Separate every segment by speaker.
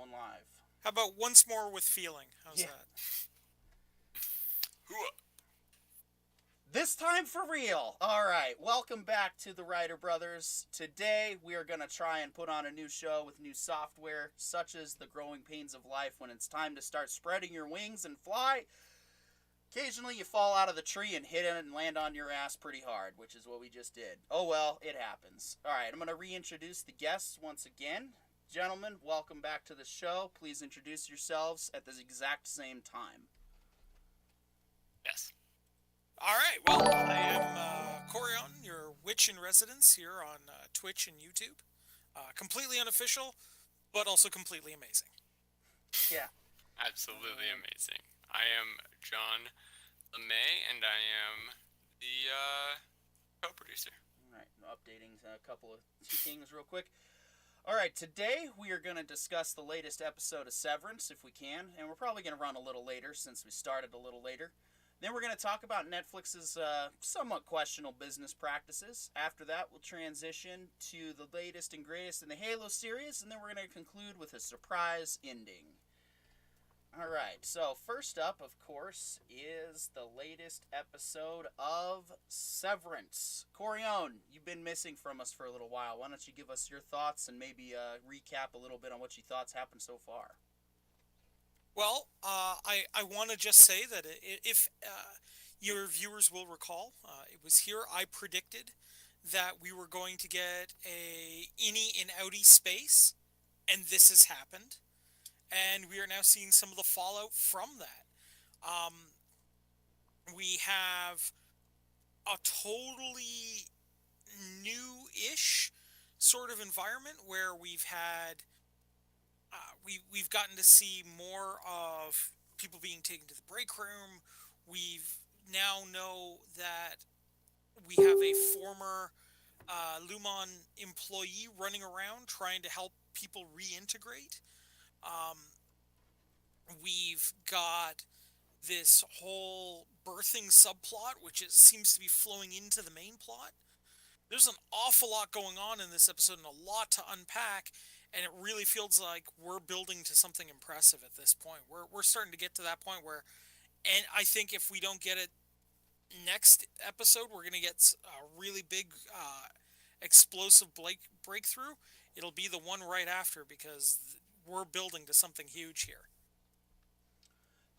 Speaker 1: going live.
Speaker 2: How about once more with feeling? How's
Speaker 1: Yeah.
Speaker 2: that?
Speaker 1: This time for real. All right, welcome back to the Writer Brothers. Today we are going to try and put on a new show with new software, such as the growing pains of life when it's time to start spreading your wings and fly. Occasionally you fall out of the tree and hit it and land on your ass pretty hard, which is what we just did. Oh well, it happens. All right, I'm going to reintroduce the guests once again. Gentlemen, welcome back to the show. Please introduce yourselves at the exact same time.
Speaker 3: Yes.
Speaker 2: All right. Well, I am Corion, your witch in residence here on Twitch and YouTube. Completely unofficial, but also completely amazing.
Speaker 1: Yeah.
Speaker 3: Absolutely amazing. I am John LeMay, and I am the co-producer.
Speaker 1: All right, updating a couple of things real quick. All right, today we are going to discuss the latest episode of Severance, if we can, and we're probably going to run a little later since we started a little later. Then we're going to talk about Netflix's somewhat questionable business practices. After that, we'll transition to the latest and greatest in the Halo series, and then we're going to conclude with a surprise ending. All right, so first up, of course, is the latest episode of Severance. Corion, you've been missing from us for a little while. Why don't you give us your thoughts and maybe recap a little bit on what you thought's happened so far?
Speaker 2: Well, I want to just say that if your viewers will recall, it was here I predicted that we were going to get a innie and outie space, and this has happened. And we are now seeing some of the fallout from that. We have a totally new-ish sort of environment where we've gotten to see more of people being taken to the break room. We've now know that we have a former Lumon employee running around trying to help people reintegrate. We've got this whole birthing subplot, which seems to be flowing into the main plot. There's an awful lot going on in this episode and a lot to unpack, and it really feels like we're building to something impressive at this point. We're starting to get to that point where, and I think if we don't get it next episode, we're going to get a really big explosive breakthrough. It'll be the one right after because we're building to something huge here.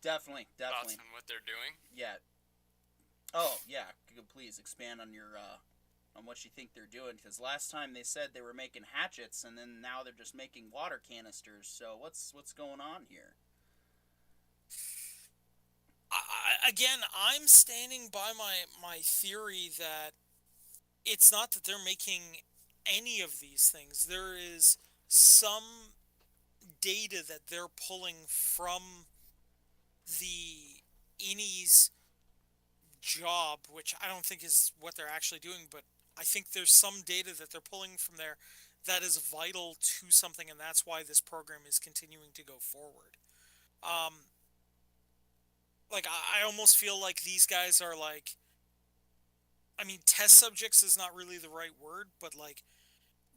Speaker 1: Definitely.
Speaker 3: Thoughts on what they're doing?
Speaker 1: Yeah. Oh, yeah. Please expand on your on what you think they're doing, because last time they said they were making hatchets, and then now they're just making water canisters. So what's going on here?
Speaker 2: Again, I'm standing by my theory that it's not that they're making any of these things. There is some data that they're pulling from the innie's job, which I don't think is what they're actually doing, but I think there's some data that they're pulling from there that is vital to something, and that's why this program is continuing to go forward. I almost feel like these guys are like, I mean, test subjects is not really the right word, but like,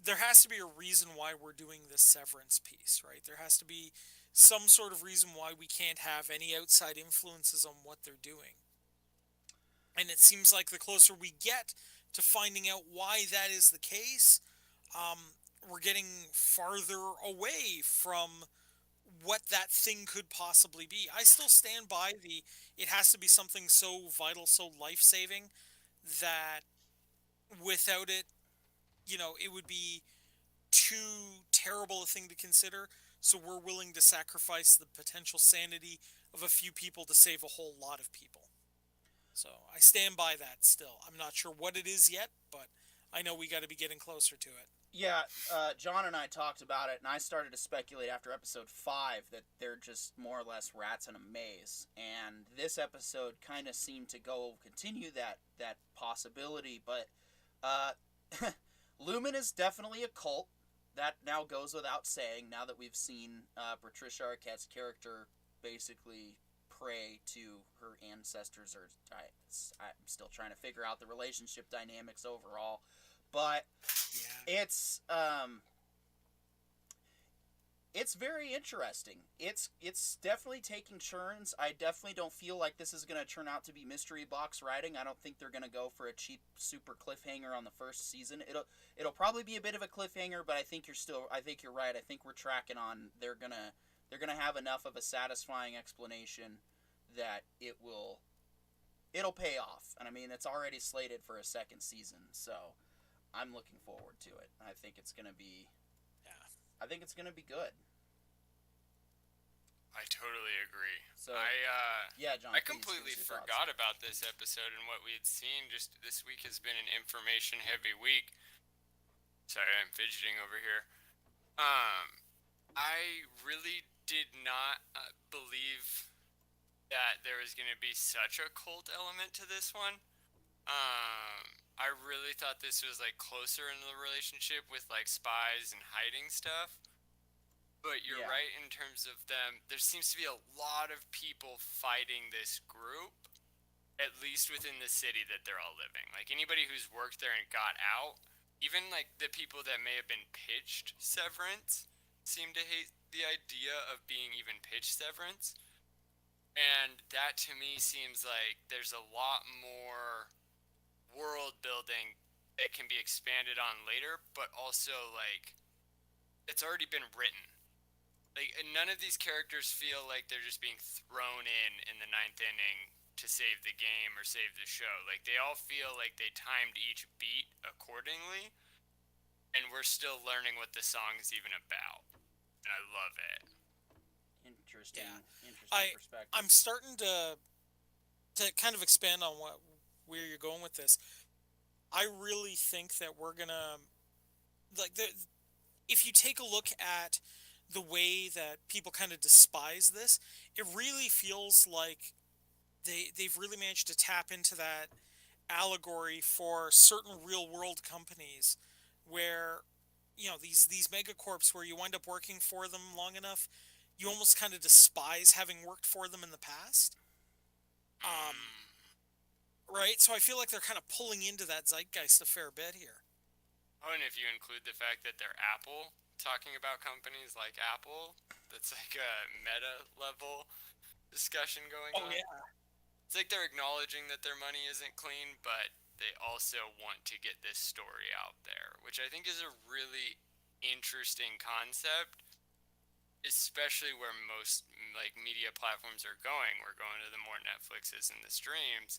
Speaker 2: there has to be a reason why we're doing this severance piece, right? There has to be some sort of reason why we can't have any outside influences on what they're doing. And it seems like the closer we get to finding out why that is the case, we're getting farther away from what that thing could possibly be. I still stand by it has to be something so vital, so life-saving, that without it, it would be too terrible a thing to consider. So we're willing to sacrifice the potential sanity of a few people to save a whole lot of people. So I stand by that still. I'm not sure what it is yet, but I know we got to be getting closer to it.
Speaker 1: Yeah, John and I talked about it, and I started to speculate after episode 5 that they're just more or less rats in a maze. And this episode kind of seemed to continue that possibility, but Lumen is definitely a cult. That now goes without saying, now that we've seen Patricia Arquette's character basically pray to her ancestors. I'm still trying to figure out the relationship dynamics overall. But yeah. It's it's very interesting. It's definitely taking turns. I definitely don't feel like this is going to turn out to be mystery box writing. I don't think they're going to go for a cheap super cliffhanger on the first season. It'll probably be a bit of a cliffhanger, but I think you're right. I think we're tracking on they're going to have enough of a satisfying explanation that it'll pay off. And I mean, it's already slated for a second season, so I'm looking forward to it. I think it's going to be good.
Speaker 3: I totally agree.
Speaker 1: So,
Speaker 3: I
Speaker 1: John,
Speaker 3: I
Speaker 1: please
Speaker 3: completely
Speaker 1: give us your
Speaker 3: forgot
Speaker 1: thoughts.
Speaker 3: about this episode and what we had seen. Just this week has been an information heavy week. Sorry, I'm fidgeting over here. I really did not believe that there was going to be such a cult element to this one. I really thought this was like closer in the relationship with like spies and hiding stuff. But you're
Speaker 1: Yeah.
Speaker 3: right in terms of them. There seems to be a lot of people fighting this group, at least within the city that they're all living. Like anybody who's worked there and got out, even like the people that may have been pitched Severance, seem to hate the idea of being even pitched Severance. And that to me seems like there's a lot more world building that can be expanded on later, but also like it's already been written. Like none of these characters feel like they're just being thrown in the ninth inning to save the game or save the show. Like they all feel like they timed each beat accordingly, and we're still learning what the song is even about. And I love it.
Speaker 1: Interesting,
Speaker 2: Yeah.
Speaker 1: interesting perspective.
Speaker 2: I'm starting to kind of expand on where you're going with this. I really think that we're gonna like if you take a look at the way that people kind of despise this, it really feels like they've really managed to tap into that allegory for certain real world companies where these megacorps where you wind up working for them long enough, you almost kind of despise having worked for them in the past. Right? So I feel like they're kind of pulling into that zeitgeist a fair bit here.
Speaker 3: Oh, and if you include the fact that they're Apple, talking about companies like Apple, that's like a meta level discussion going on.
Speaker 2: Yeah.
Speaker 3: It's like they're acknowledging that their money isn't clean, but they also want to get this story out there, which I think is a really interesting concept, especially where most like media platforms are going. We're going to the more Netflixes and the streams.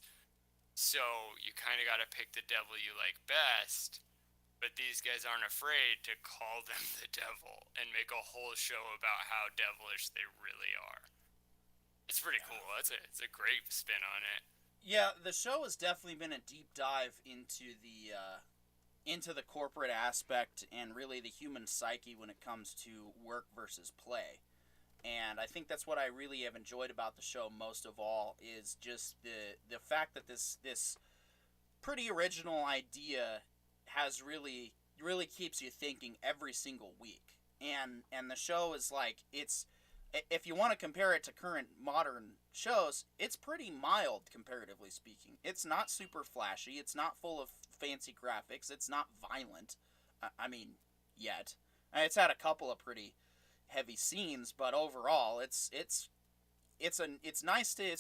Speaker 3: So you kind of got to pick the devil you like best, but these guys aren't afraid to call them the devil and make a whole show about how devilish they really are. It's pretty cool. It's a great spin on it.
Speaker 1: Yeah, the show has definitely been a deep dive into the corporate aspect and really the human psyche when it comes to work versus play. And I think that's what I really have enjoyed about the show most of all is just the fact that this pretty original idea has really keeps you thinking every single week. And the show is like it's if you want to compare it to current modern shows, it's pretty mild comparatively speaking. It's not super flashy, it's not full of fancy graphics, it's not violent. I mean, yet. It's had a couple of pretty heavy scenes, but overall, it's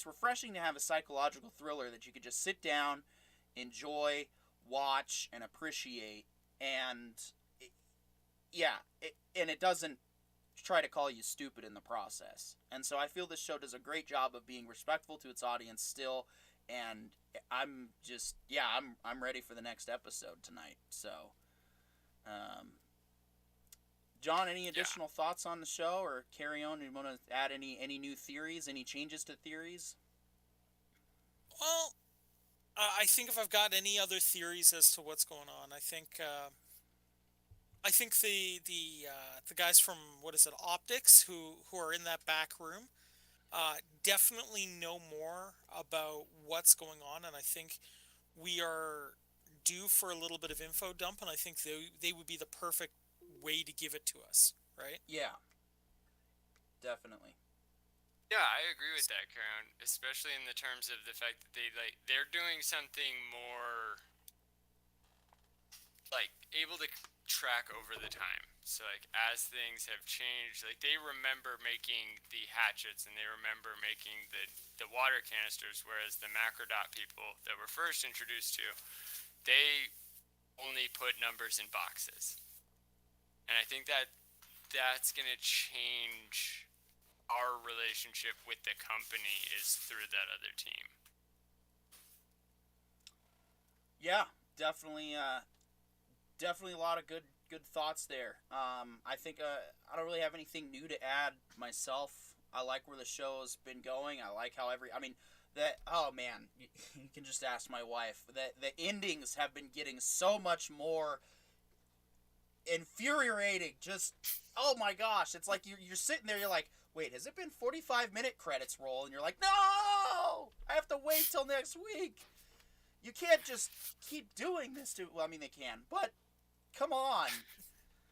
Speaker 1: refreshing to have a psychological thriller that you could just sit down, enjoy, watch, and appreciate, and it doesn't try to call you stupid in the process. And so I feel this show does a great job of being respectful to its audience still, and I'm ready for the next episode tonight. So, John, any additional thoughts on the show, or carry on? You want to add any new theories, any changes to theories?
Speaker 2: Well, I think if I've got any other theories as to what's going on, I think the guys from what is it, Optics, who are in that back room, definitely know more about what's going on, and I think we are due for a little bit of info dump, and I think they would be the perfect way to give it to us, right?
Speaker 1: Yeah, definitely.
Speaker 3: Yeah, I agree with that, Karen. Especially in the terms of the fact that they're doing something more like able to track over the time. So like as things have changed, like they remember making the hatchets and they remember making the water canisters, whereas the macrodot people that were first introduced to, they only put numbers in boxes. And I think that that's gonna change our relationship with the company is through that other team.
Speaker 1: Yeah, definitely. Definitely a lot of good thoughts there. I think I don't really have anything new to add myself. I like where the show's been going. I like how oh man, you can just ask my wife. The endings have been getting so much more infuriating. Just oh my gosh, it's like you're sitting there. You're like, wait, has it been 45-minute credits roll? And you're like, no, I have to wait till next week. You can't just keep doing this to. Well, I mean they can, but come on.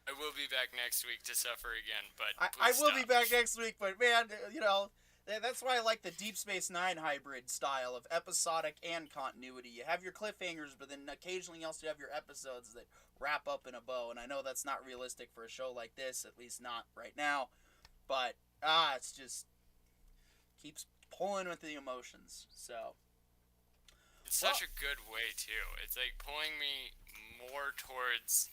Speaker 3: I will be back next week to suffer again, but
Speaker 1: I will be back next week, but man, that's why I like the Deep Space Nine hybrid style of episodic and continuity. You have your cliffhangers, but then occasionally you also have your episodes that wrap up in a bow. And I know that's not realistic for a show like this, at least not right now. But it's just keeps pulling with the emotions. So
Speaker 3: it's such a good way too. It's like pulling me more towards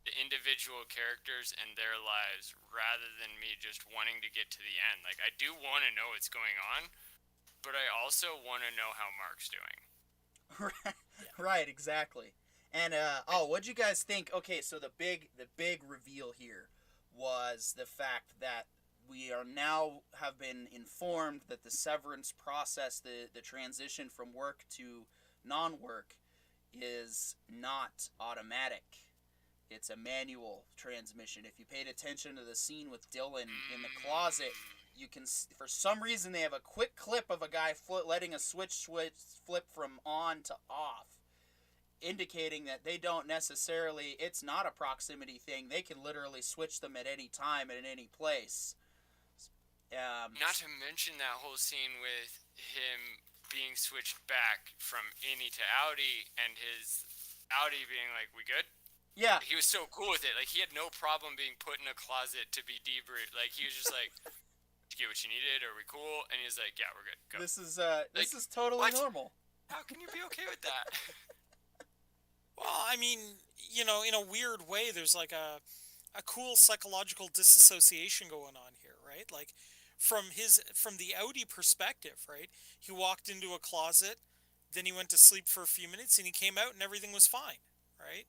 Speaker 3: the individual characters and their lives rather than me just wanting to get to the end. Like I do want to know what's going on, but I also want to know how Mark's doing.
Speaker 1: Right, exactly. And what'd you guys think? Okay, so the big reveal here was the fact that we are now have been informed that the severance process, the transition from work to non-work, is not automatic. It's a manual transmission. If you paid attention to the scene with Dylan in the closet, you can, for some reason, they have a quick clip of a guy letting a switch flip from on to off, indicating that they don't necessarily, it's not a proximity thing. They can literally switch them at any time and in any place.
Speaker 3: Not to mention that whole scene with him being switched back from Innie to Audi and his Audi being like, we good?
Speaker 1: Yeah.
Speaker 3: He was so cool with it. Like, he had no problem being put in a closet to be debriefed. Like, he was just like, did you get what you needed? Are we cool? And he was like, yeah, we're good. Go.
Speaker 1: This is totally normal.
Speaker 3: How can you be okay with that?
Speaker 2: Well, I mean, in a weird way, there's like a cool psychological disassociation going on here, right? Like, from the Audi perspective, right? He walked into a closet, then he went to sleep for a few minutes, and he came out and everything was fine, right?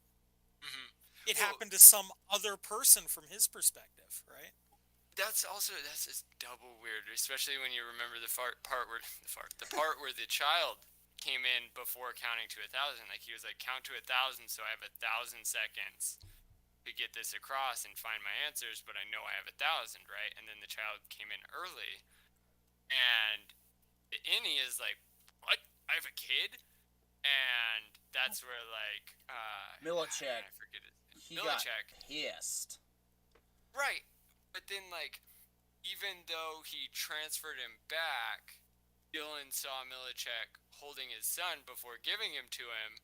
Speaker 3: Mm-hmm.
Speaker 2: It happened to some other person from his perspective, right?
Speaker 3: That's just double weird, especially when you remember the part where the child came in before counting to 1,000. Like he was like, count to 1,000, so I have 1,000 seconds to get this across and find my answers, but I know I have 1,000, right? And then the child came in early, and Innie is like, what? I have a kid? And that's where, like,
Speaker 1: Milacek.
Speaker 3: I forget it.
Speaker 1: He Milacek got pissed.
Speaker 3: Right. But then, like, even though he transferred him back, Dylan saw Milacek holding his son before giving him to him,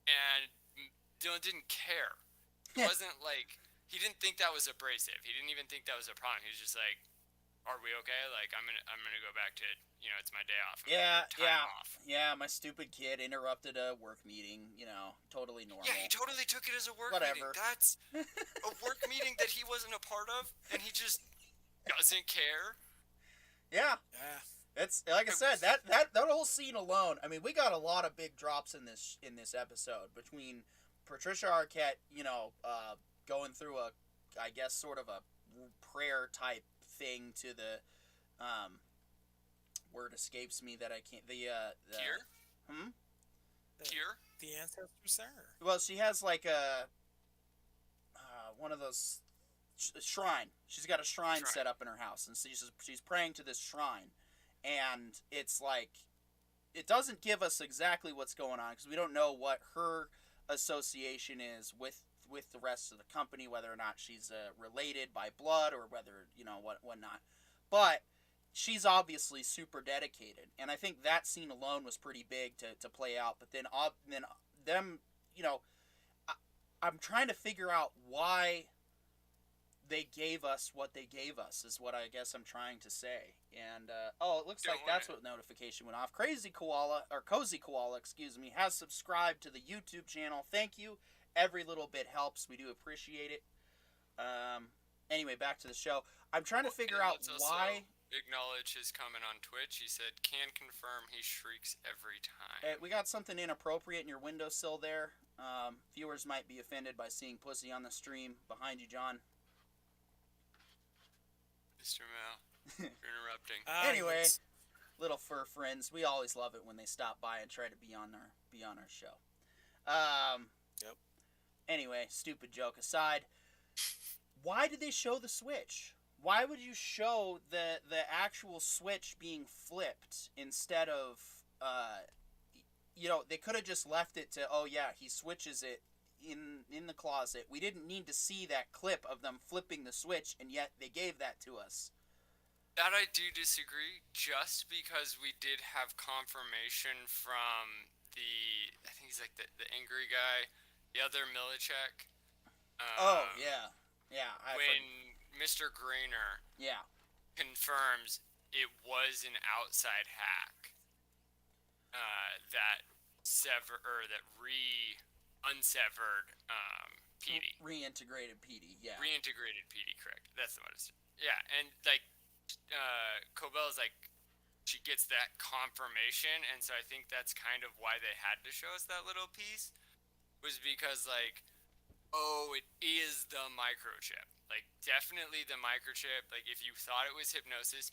Speaker 3: and Dylan didn't care. It wasn't like, he didn't think that was abrasive. He didn't even think that was a problem. He was just like, are we okay? Like, I'm gonna go back to, it's my day off.
Speaker 1: Yeah, my stupid kid interrupted a work meeting, totally normal.
Speaker 3: Yeah, he totally took it as a work
Speaker 1: Whatever.
Speaker 3: meeting. That's a work meeting that he wasn't a part of, and he just doesn't care.
Speaker 1: Yeah. It's, like I said, that whole scene alone, I mean, we got a lot of big drops in this episode, between Patricia Arquette, going through I guess, sort of a prayer type thing to the word escapes me that I can't
Speaker 3: Cure? Cure?
Speaker 2: The ancestors there?
Speaker 1: Well, she has like a one of those shrine. She's got a shrine set up in her house, and she's praying to this shrine, and it's like it doesn't give us exactly what's going on because we don't know what her association is with the rest of the company, whether or not she's related by blood or whether what not. But she's obviously super dedicated, and I think that scene alone was pretty big to play out. But then them, I'm trying to figure out why they gave us what they gave us is what I guess I'm trying to say. And it looks
Speaker 3: Don't
Speaker 1: like
Speaker 3: wanna.
Speaker 1: that's what notification went off. Cozy Koala, excuse me, has subscribed to the YouTube channel. Thank you. Every little bit helps. We do appreciate it. Anyway, back to the show. I'm trying to figure
Speaker 3: And
Speaker 1: out
Speaker 3: let's also
Speaker 1: why.
Speaker 3: acknowledge his comment on Twitch. He said, "Can confirm he shrieks every time."
Speaker 1: We got something inappropriate in your windowsill there. Viewers might be offended by seeing pussy on the stream behind you, John.
Speaker 3: Mr. Mal, you're interrupting.
Speaker 1: Anyway,
Speaker 2: yes.
Speaker 1: little fur friends, we always love it when they stop by and try to be on our show.
Speaker 2: Yep.
Speaker 1: Anyway, stupid joke aside, why did they show the Switch? Why would you show the actual Switch being flipped instead of they could have just left it to, oh yeah, he switches it in the closet. We didn't need to see that clip of them flipping the Switch, and yet they gave that to us.
Speaker 3: That I do disagree, just because we did have confirmation from I think he's like the angry guy, the other Milichek.
Speaker 1: Oh yeah,
Speaker 3: When Mr. Grainer
Speaker 1: yeah.
Speaker 3: confirms it was an outside hack, that unsevered PD.
Speaker 1: Reintegrated PD, yeah.
Speaker 3: Reintegrated PD, correct. That's the one. Yeah, and like Cobell is like, she gets that confirmation, and so I think that's kind of why they had to show us that little piece, was because like, oh, it is the microchip. Like, definitely the microchip. Like, if you thought it was hypnosis,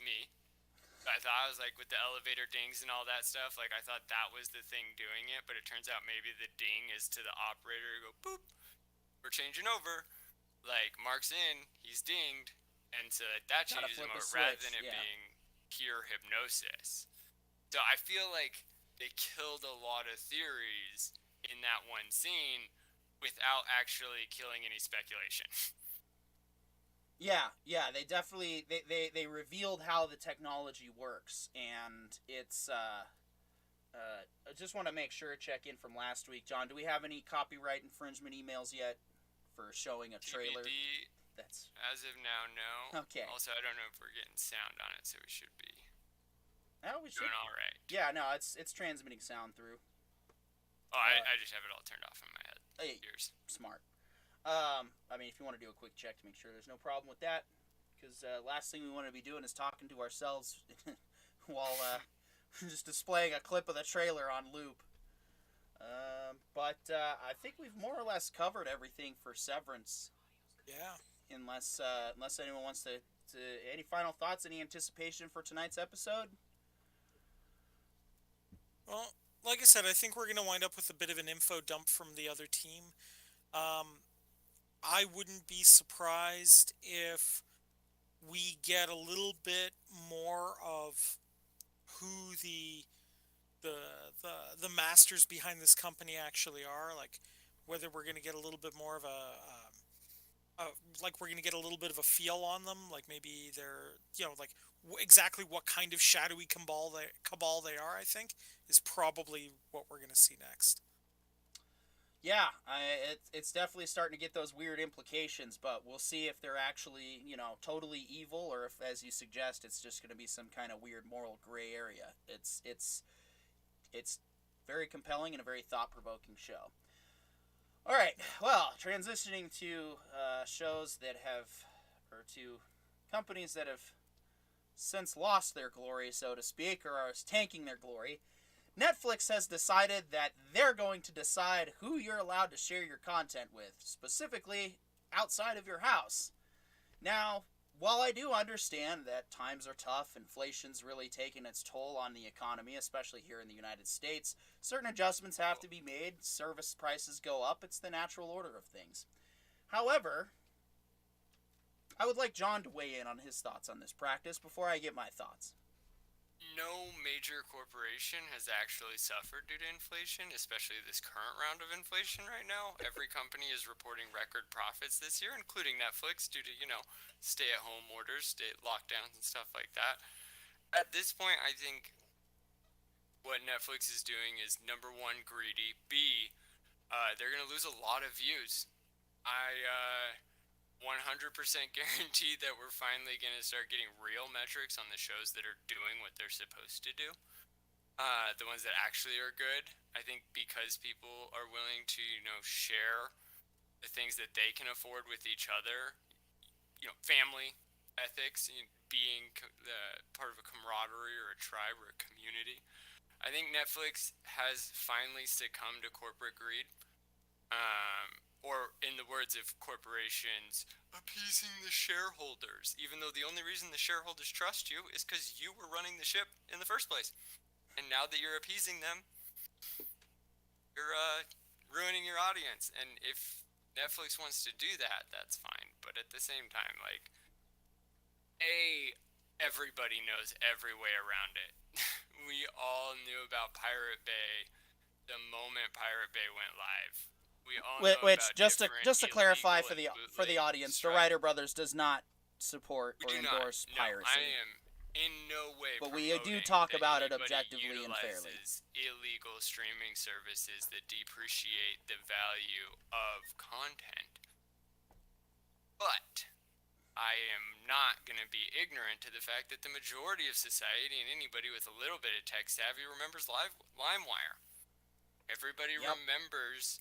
Speaker 3: I thought it was like with the elevator dings and all that stuff. Like, I thought that was the thing doing it, but it turns out maybe the ding is to the operator to go, boop, we're changing over. Like, Mark's in, he's dinged, and so that
Speaker 1: Gotta
Speaker 3: changes
Speaker 1: flip
Speaker 3: him
Speaker 1: a
Speaker 3: over rather
Speaker 1: switch,
Speaker 3: than it
Speaker 1: yeah.
Speaker 3: being pure hypnosis. So I feel like they killed a lot of theories in that one scene without actually killing any speculation.
Speaker 1: Yeah, they definitely they revealed how the technology works, and it's I just want to make sure, check in from last week, John. Do we have any copyright infringement emails yet for showing a trailer?
Speaker 3: TBD,
Speaker 1: That's
Speaker 3: as of now, no.
Speaker 1: okay.
Speaker 3: Also, I don't know if we're getting sound on it, so we should be
Speaker 1: We should.
Speaker 3: doing all right.
Speaker 1: Yeah, no, it's transmitting sound through.
Speaker 3: Oh, I just have it all turned off in my head. Ears.
Speaker 1: Smart. I mean, if you want to do a quick check to make sure there's no problem with that, because last thing we want to be doing is talking to ourselves while just displaying a clip of the trailer on loop. But I think we've more or less covered everything for Severance.
Speaker 2: Yeah.
Speaker 1: Unless anyone wants to any final thoughts, any anticipation for tonight's episode?
Speaker 2: Well, like I said, I think we're going to wind up with a bit of an info dump from the other team. I wouldn't be surprised if we get a little bit more of who the masters behind this company actually are. Like, whether we're going to get a little bit more of like we're going to get a little bit of a feel on them. Like maybe they're, like exactly what kind of shadowy cabal they are, I think, is probably what we're going to see next.
Speaker 1: Yeah, it's definitely starting to get those weird implications, but we'll see if they're actually, totally evil, or if, as you suggest, it's just going to be some kind of weird moral gray area. It's very compelling and a very thought-provoking show. All right, well, transitioning to shows that or to companies that have since lost their glory, so to speak, or are tanking their glory. Netflix has decided that they're going to decide who you're allowed to share your content with, specifically outside of your house. Now, while I do understand that times are tough, inflation's really taken its toll on the economy, especially here in the United States, certain adjustments have to be made, service prices go up, it's the natural order of things. However, I would like John to weigh in on his thoughts on this practice before I get my thoughts.
Speaker 3: No major corporation has actually suffered due to inflation, especially this current round of inflation right now. Every company is reporting record profits this year, including Netflix, due to, stay-at-home orders, lockdowns and stuff like that. At this point, I think what Netflix is doing is, number one, greedy. B, they're going to lose a lot of views I 100% guarantee that we're finally going to start getting real metrics on the shows that are doing what they're supposed to do. The ones that actually are good. I think because people are willing to, share the things that they can afford with each other, family ethics, being part of a camaraderie or a tribe or a community. I think Netflix has finally succumbed to corporate greed. Or, in the words of corporations, appeasing the shareholders, even though the only reason the shareholders trust you is because you were running the ship in the first place. And now that you're appeasing them, you're ruining your audience. And if Netflix wants to do that, that's fine. But at the same time, like, everybody knows every way around it. We all knew about Pirate Bay the moment Pirate Bay went live. We all know
Speaker 1: Which
Speaker 3: about
Speaker 1: just to clarify
Speaker 3: illegal
Speaker 1: for the audience, the Writer Brothers does not support or endorse piracy.
Speaker 3: No, I am in no way.
Speaker 1: But we do talk about it objectively and fairly.
Speaker 3: Illegal streaming services that depreciate the value of content. But I am not going to be ignorant to the fact that the majority of society and anybody with a little bit of tech savvy remembers LimeWire. Everybody remembers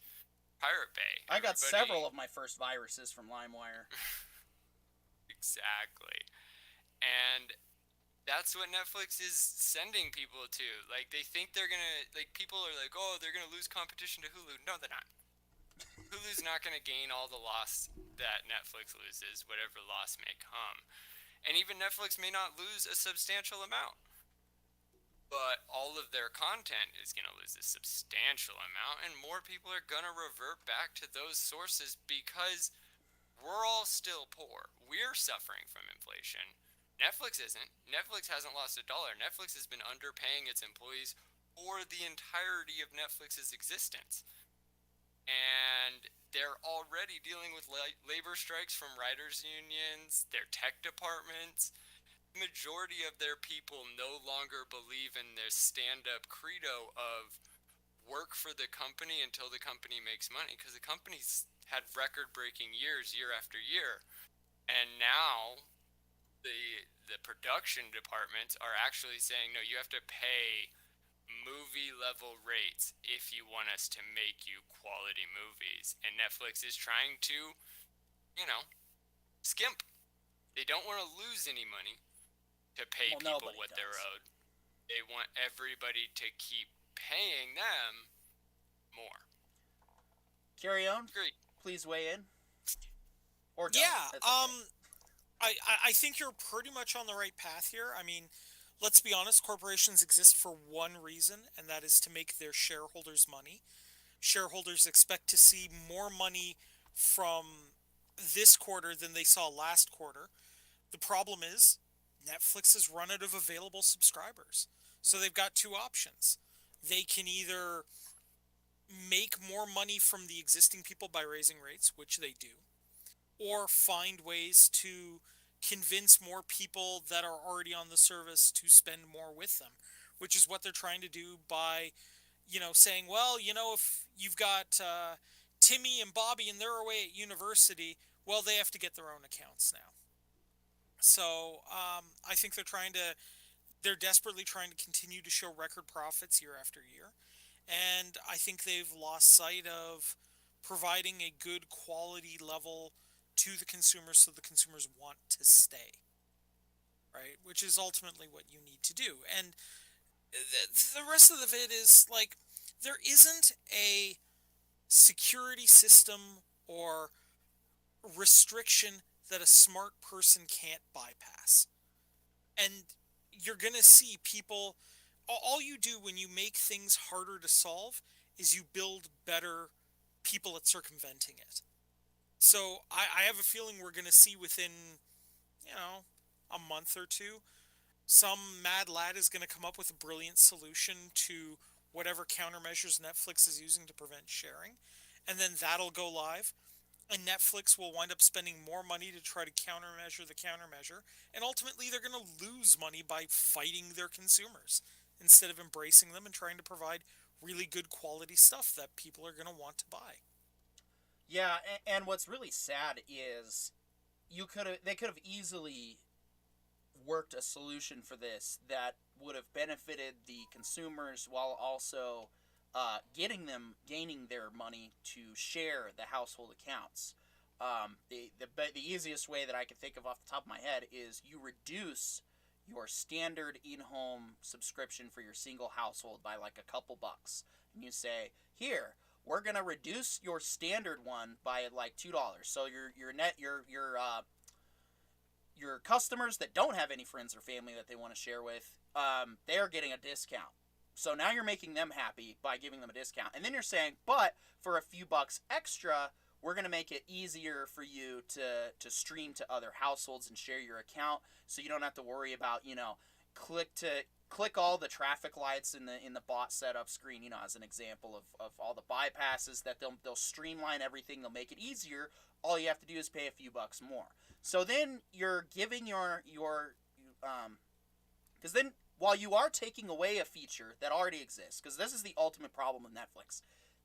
Speaker 3: Pirate Bay.
Speaker 1: I got several of my first viruses from LimeWire.
Speaker 3: Exactly. And that's what Netflix is sending people to. Like, they think they're going to, like, people are like, oh, they're going to lose competition to Hulu. No, they're not. Hulu's not going to gain all the loss that Netflix loses, whatever loss may come. And even Netflix may not lose a substantial amount. But all of their content is going to lose a substantial amount, and more people are going to revert back to those sources because we're all still poor. We're suffering from inflation. Netflix isn't. Netflix hasn't lost $1. Netflix has been underpaying its employees for the entirety of Netflix's existence. And they're already dealing with labor strikes from writers' unions, their tech departments. The majority of their people no longer believe in their stand-up credo of work for the company until the company makes money, because the company's had record-breaking years year after year, and now the production departments are actually saying, no, you have to pay movie level rates if you want us to make you quality movies. And Netflix is trying to, skimp. They don't want to lose any money to pay people what they're owed. They want everybody to keep paying them more.
Speaker 1: Carry on.
Speaker 3: Great.
Speaker 1: Please weigh in. Or don't.
Speaker 2: Yeah. I think you're pretty much on the right path here. I mean, let's be honest, corporations exist for one reason, and that is to make their shareholders money. Shareholders expect to see more money from this quarter than they saw last quarter. The problem is Netflix has run out of available subscribers. So they've got two options. They can either make more money from the existing people by raising rates, which they do, or find ways to convince more people that are already on the service to spend more with them, which is what they're trying to do by, saying, well, if you've got Timmy and Bobby and they're away at university, well, they have to get their own accounts now. So I think they're desperately trying to continue to show record profits year after year. And I think they've lost sight of providing a good quality level to the consumers so the consumers want to stay, right? Which is ultimately what you need to do. And the rest of it is, like, there isn't a security system or restriction that a smart person can't bypass. And you're going to see people, all you do when you make things harder to solve is you build better people at circumventing it. So I have a feeling we're going to see within, a month or two, some mad lad is going to come up with a brilliant solution to whatever countermeasures Netflix is using to prevent sharing. And then that'll go live. And Netflix will wind up spending more money to try to countermeasure the countermeasure. And ultimately, they're going to lose money by fighting their consumers instead of embracing them and trying to provide really good quality stuff that people are going to want to buy.
Speaker 1: Yeah, and what's really sad is they could have easily worked a solution for this that would have benefited the consumers while also gaining their money to share the household accounts. The easiest way that I can think of off the top of my head is you reduce your standard in-home subscription for your single household by like a couple bucks, and you say, here, we're gonna reduce your standard one by like $2. So your customers that don't have any friends or family that they want to share with, they're getting a discount. So now you're making them happy by giving them a discount. And then you're saying, but for a few bucks extra, we're going to make it easier for you to stream to other households and share your account, so you don't have to worry about, click all the traffic lights in the bot setup screen, as an example of all the bypasses, that they'll streamline everything, they'll make it easier. All you have to do is pay a few bucks more. So then you're giving because then while you are taking away a feature that already exists, because this is the ultimate problem with Netflix,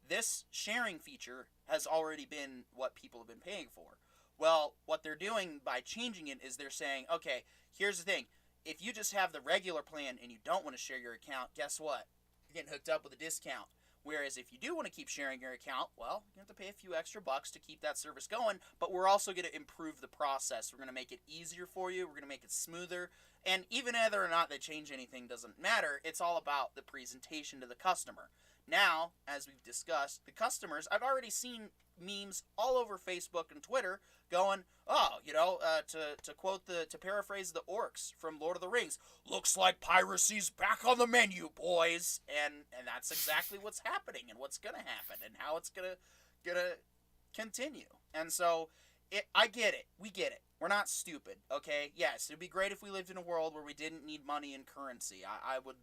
Speaker 1: this sharing feature has already been what people have been paying for. Well, what they're doing by changing it is they're saying, okay, here's the thing. If you just have the regular plan and you don't want to share your account, guess what? You're getting hooked up with a discount. Whereas if you do want to keep sharing your account, well, you have to pay a few extra bucks to keep that service going, but we're also going to improve the process. We're going to make it easier for you. We're going to make it smoother. And even whether or not they change anything doesn't matter. It's all about the presentation to the customer. Now, as we've discussed, the customers, I've already seen memes all over Facebook and Twitter going, to paraphrase the orcs from Lord of the Rings, looks like piracy's back on the menu, boys. And that's exactly what's happening and what's going to happen and how it's going to continue. And so I get it. We get it. We're not stupid, okay? Yes, it'd be great if we lived in a world where we didn't need money and currency. I would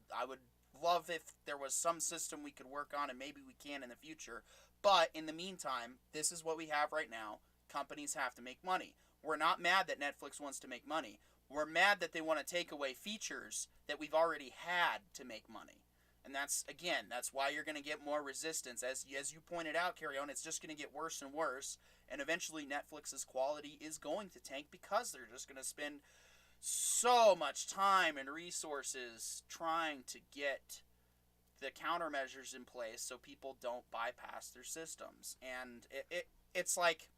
Speaker 1: love if there was some system we could work on, and maybe we can in the future. But in the meantime, this is what we have right now. Companies have to make money. We're not mad that Netflix wants to make money. We're mad that they want to take away features that we've already had to make money. And that's why you're going to get more resistance. As you pointed out, Carry On, it's just going to get worse and worse. And eventually Netflix's quality is going to tank because they're just going to spend so much time and resources trying to get the countermeasures in place so people don't bypass their systems. And it's like,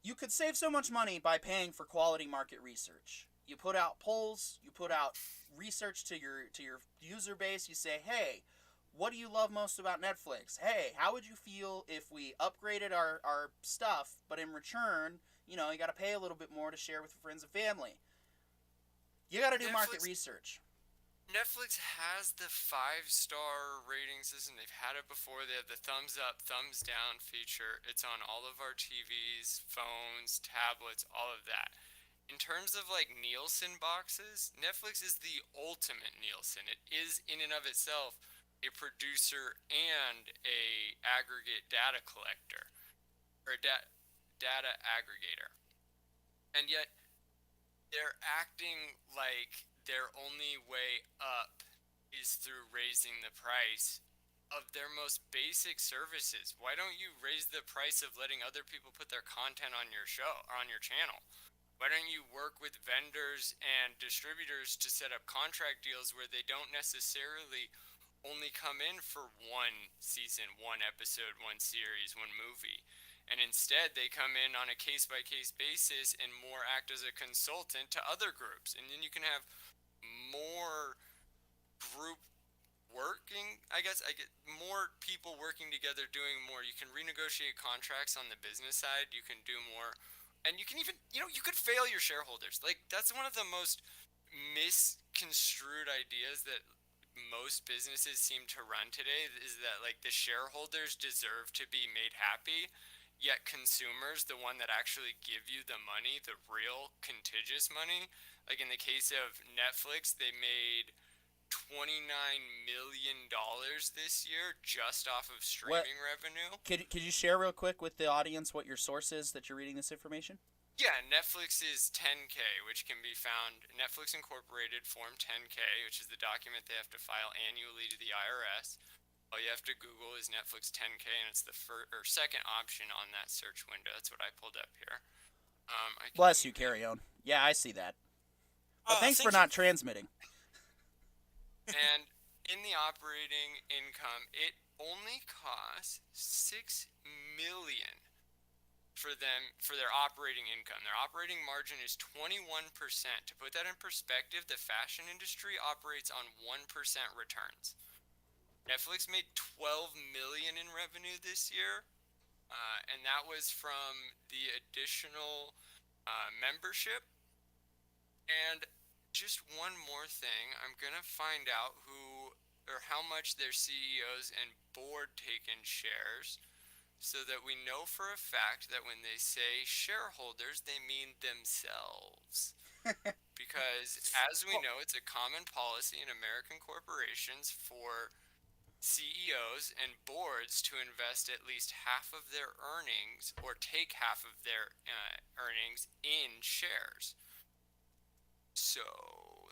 Speaker 1: you could save so much money by paying for quality market research. You put out polls, you put out research to your user base. You say, hey, what do you love most about Netflix? Hey, how would you feel if we upgraded our stuff, but in return, you got to pay a little bit more to share with your friends and family. You got to do market research.
Speaker 3: Netflix has the 5-star rating system. They've had it before. They have the thumbs up, thumbs down feature. It's on all of our TVs, phones, tablets, all of that. In terms of like Nielsen boxes, Netflix is the ultimate Nielsen. It is in and of itself a producer and a aggregate data collector, or a data aggregator. And yet they're acting like their only way up is through raising the price of their most basic services. Why don't you raise the price of letting other people put their content on your show or on your channel? Why don't you work with vendors and distributors to set up contract deals where they don't necessarily only come in for one season, one episode, one series, one movie, and instead they come in on a case-by-case basis and more act as a consultant to other groups, and then you can have more group working, I get more people working together doing more. You can renegotiate contracts on the business side, you can do more, and you can even, you could fail your shareholders. Like, that's one of the most misconstrued ideas that most businesses seem to run today, is that like the shareholders deserve to be made happy, yet consumers, the one that actually give you the money, the real contiguous money, like in the case of Netflix, they made $29 million this year just off of streaming revenue.
Speaker 1: Could you share real quick with the audience what your source is that you're reading this information?
Speaker 3: Yeah, Netflix is 10K, which can be found Netflix Incorporated Form 10K, which is the document they have to file annually to the IRS. All you have to Google is Netflix 10K, and it's the first or second option on that search window. That's what I pulled up here. I can
Speaker 1: Bless you,
Speaker 3: even,
Speaker 1: Carry On. Yeah, I see that. But thanks for
Speaker 2: Thank you.
Speaker 1: not transmitting.
Speaker 3: and in the operating income, it only costs $6 million for their operating income. Their operating margin is 21%. To put that in perspective, the fashion industry operates on 1% returns. Netflix made $12 million in revenue this year, and that was from the additional membership. And just one more thing, I'm gonna find out who or how much their CEOs and board take in shares, so that we know for a fact that when they say shareholders, they mean themselves. Because, as we know, it's a common policy in American corporations for CEOs and boards to invest at least half of their earnings or take half of their earnings in shares. So,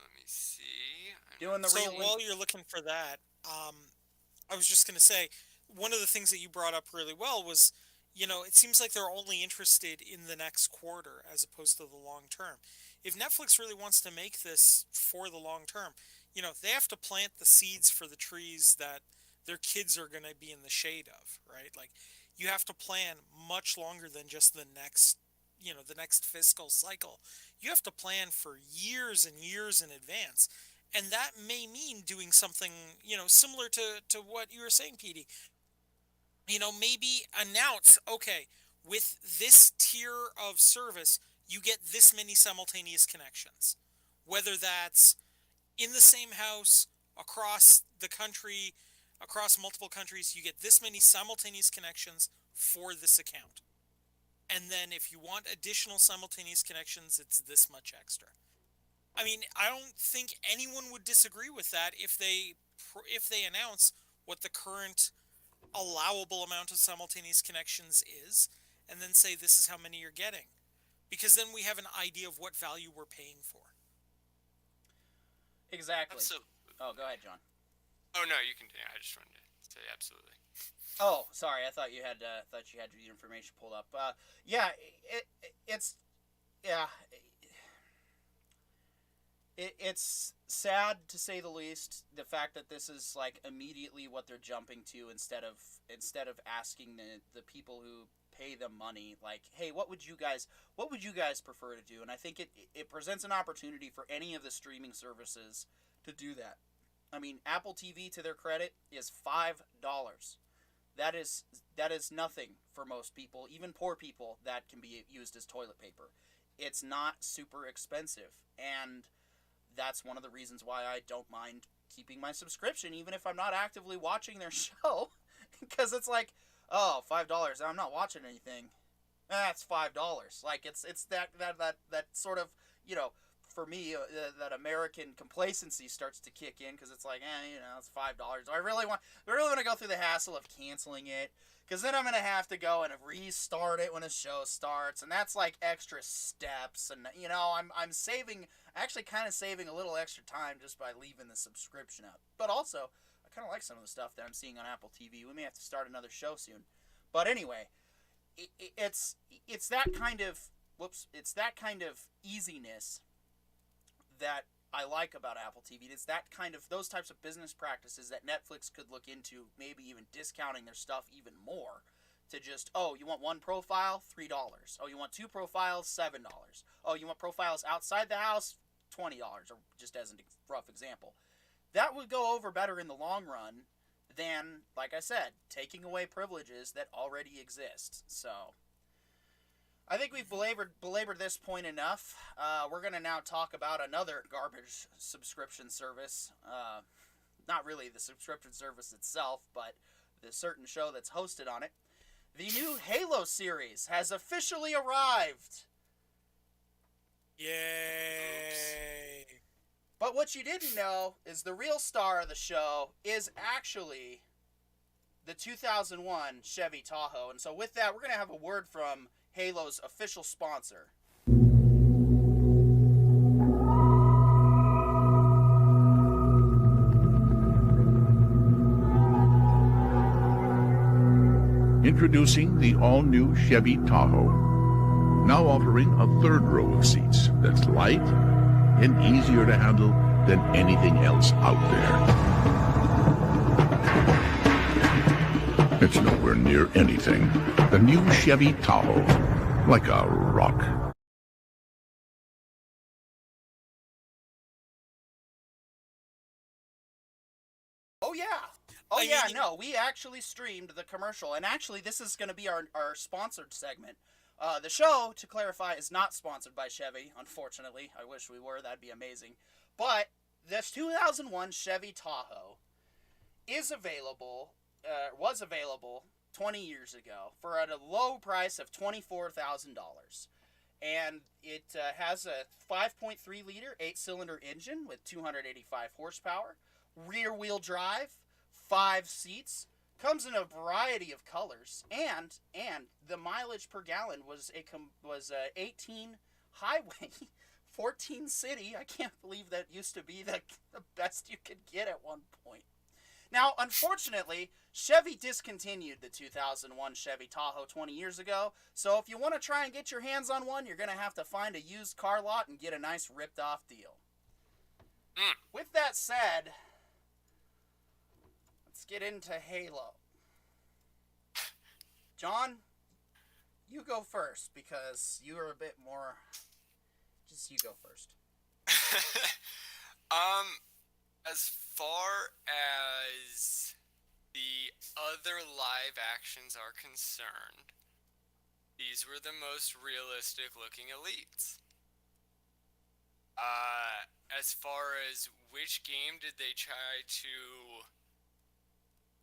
Speaker 3: let me see.
Speaker 2: So while you're looking for that, I was just going to say, one of the things that you brought up really well was, it seems like they're only interested in the next quarter as opposed to the long term. If Netflix really wants to make this for the long term, they have to plant the seeds for the trees that their kids are going to be in the shade of, right? Like, you have to plan much longer than just the next fiscal cycle. You have to plan for years and years in advance. And that may mean doing something, similar to what you were saying, Petey. Maybe announce, okay, with this tier of service, you get this many simultaneous connections. Whether that's in the same house, across the country, across multiple countries, you get this many simultaneous connections for this account. And then if you want additional simultaneous connections, it's this much extra. I mean, I don't think anyone would disagree with that if they announce what the current allowable amount of simultaneous connections is, and then say this is how many you're getting. Because then we have an idea of what value we're paying for.
Speaker 1: Exactly.
Speaker 3: Absolutely.
Speaker 1: Oh, go ahead, John.
Speaker 3: Oh, no, you can. I just wanted to say absolutely.
Speaker 1: Oh, sorry. I thought you had your information pulled up. It's sad to say the least. The fact that this is like immediately what they're jumping to instead of asking the people who pay them money, like, hey, what would you guys prefer to do? And I think it presents an opportunity for any of the streaming services to do that. I mean, Apple TV, to their credit, is $5. That is nothing for most people, even poor people. That can be used as toilet paper. It's not super expensive, and that's one of the reasons why I don't mind keeping my subscription, even if I'm not actively watching their show, because it's like, oh, $5, I'm not watching anything. That's $5. Like, it's that sort of, for me, that American complacency starts to kick in, because it's like, it's $5. Do I really want to go through the hassle of canceling it? Because then I'm going to have to go and restart it when a show starts, and that's like extra steps, and I'm actually kind of saving a little extra time just by leaving the subscription up. But also, I kind of like some of the stuff that I'm seeing on Apple TV. We may have to start another show soon. But anyway, it's that kind of easiness that I like about Apple TV. It's those types of business practices that Netflix could look into, maybe even discounting their stuff even more, to just, oh, you want one profile? $3. Oh, you want two profiles? $7. Oh, you want profiles outside the house? $20, or just as a rough example. That would go over better in the long run than, like I said, taking away privileges that already exist. So I think we've belabored this point enough. We're going to now talk about another garbage subscription service. Not really the subscription service itself, but the certain show that's hosted on it. The new Halo series has officially arrived.
Speaker 2: Yay!
Speaker 3: Oops.
Speaker 1: But what you didn't know is the real star of the show is actually the 2001 Chevy Tahoe. And so with that, we're going to have a word from Halo's official sponsor.
Speaker 4: Introducing the all-new Chevy Tahoe, now offering a third row of seats that's light and easier to handle than anything else out there. It's nowhere near anything. The new Chevy Tahoe, like a rock.
Speaker 1: Oh yeah. No, we actually streamed the commercial, and actually this is going to be our sponsored segment. The show, to clarify, is not sponsored by Chevy, unfortunately. I wish we were, that'd be amazing. But this 2001 Chevy Tahoe is available, was available 20 years ago for at a low price of $24,000. And it has a 5.3 liter 8-cylinder engine with 285 horsepower, rear wheel drive, 5 seats, comes in a variety of colors, and the mileage per gallon was 18 highway, 14 city. I can't believe that used to be the best you could get at one point. Now, unfortunately, Chevy discontinued the 2001 Chevy Tahoe 20 years ago, so if you want to try and get your hands on one, you're going to have to find a used car lot and get a nice ripped-off deal. With that said, let's get into Halo. John, you go first, because you are a bit more... Just you go first.
Speaker 3: As far as the other live actions are concerned, these were the most realistic looking elites. As far as which game did they try to,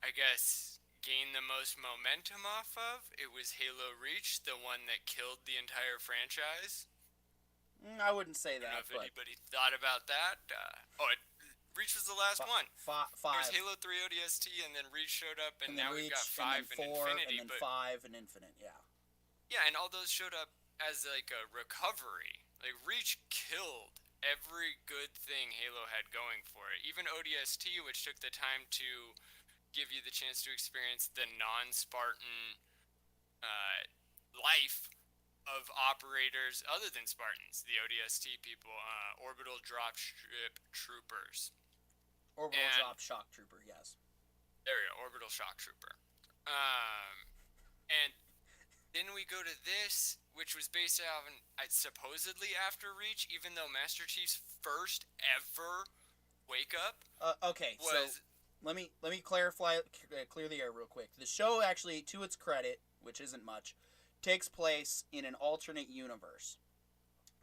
Speaker 3: I guess, gain the most momentum off of, it was Halo Reach, the one that killed the entire franchise.
Speaker 1: I wouldn't say that.
Speaker 3: I don't know if anybody thought about that. Reach was the last one.
Speaker 1: Five.
Speaker 3: There was Halo 3 ODST, and then Reach showed up, and now we've got 5 and
Speaker 1: 4,
Speaker 3: Infinity.
Speaker 1: And then 5 and Infinite, yeah.
Speaker 3: Yeah, and all those showed up as like a recovery. Like Reach killed every good thing Halo had going for it. Even ODST, which took the time to give you the chance to experience the non-Spartan life of operators other than Spartans, the ODST people, orbital dropship troopers.
Speaker 1: Orbital drop shock trooper, yes.
Speaker 3: There we go, orbital shock trooper. And then we go to this, which was based on supposedly after Reach, even though Master Chief's first ever wake up.
Speaker 1: Okay, so let me clear the air real quick. The show actually, to its credit, which isn't much, takes place in an alternate universe.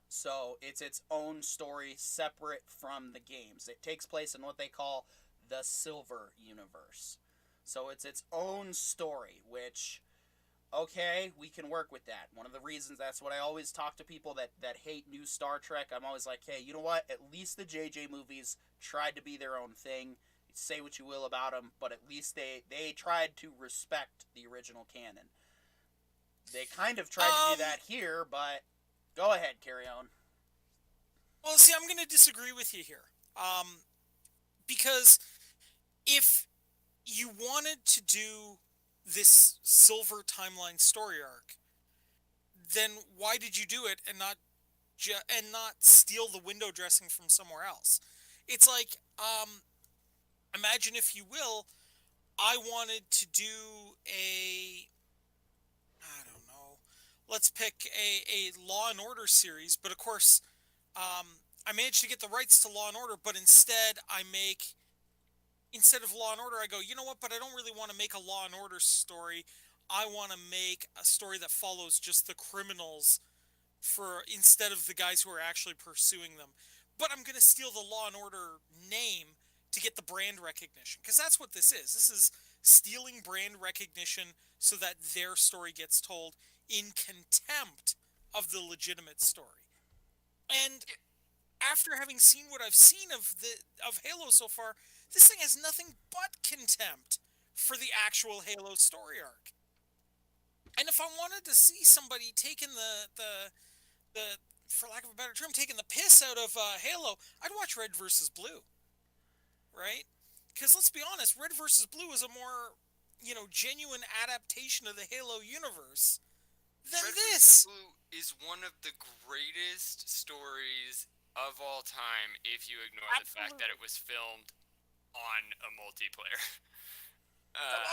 Speaker 1: So it's its own story separate from the games. It takes place in what they call the Silver Universe. So it's its own story, which, okay, we can work with that. One of the reasons, that's what I always talk to people that hate new Star Trek. I'm always like, hey, you know what? At least the JJ movies tried to be their own thing. Say what you will about them, but at least they tried to respect the original canon. They kind of tried to do that here, but go ahead, carry on.
Speaker 2: Well, see, I'm going to disagree with you here. Because if you wanted to do this Silver Timeline story arc, then why did you do it and not steal the window dressing from somewhere else? It's like, imagine, if you will, I wanted to do let's pick a Law and Order series, but of course, I managed to get the rights to Law and Order, but instead of Law and Order, I go, you know what, but I don't really want to make a Law and Order story. I want to make a story that follows just the criminals instead of the guys who are actually pursuing them. But I'm going to steal the Law and Order name to get the brand recognition, because that's what this is. This is stealing brand recognition so that their story gets told in contempt of the legitimate story. And after having seen what I've seen of Halo so far, this thing has nothing but contempt for the actual Halo story arc. And if I wanted to see somebody taking the for lack of a better term, taking the piss out of Halo, I'd watch Red vs. Blue. Right? Because let's be honest, Red vs. Blue is a more genuine adaptation of the Halo universe than
Speaker 3: Red
Speaker 2: this.
Speaker 3: vs. Blue is one of the greatest stories of all time if you ignore the fact that it was filmed on a multiplayer.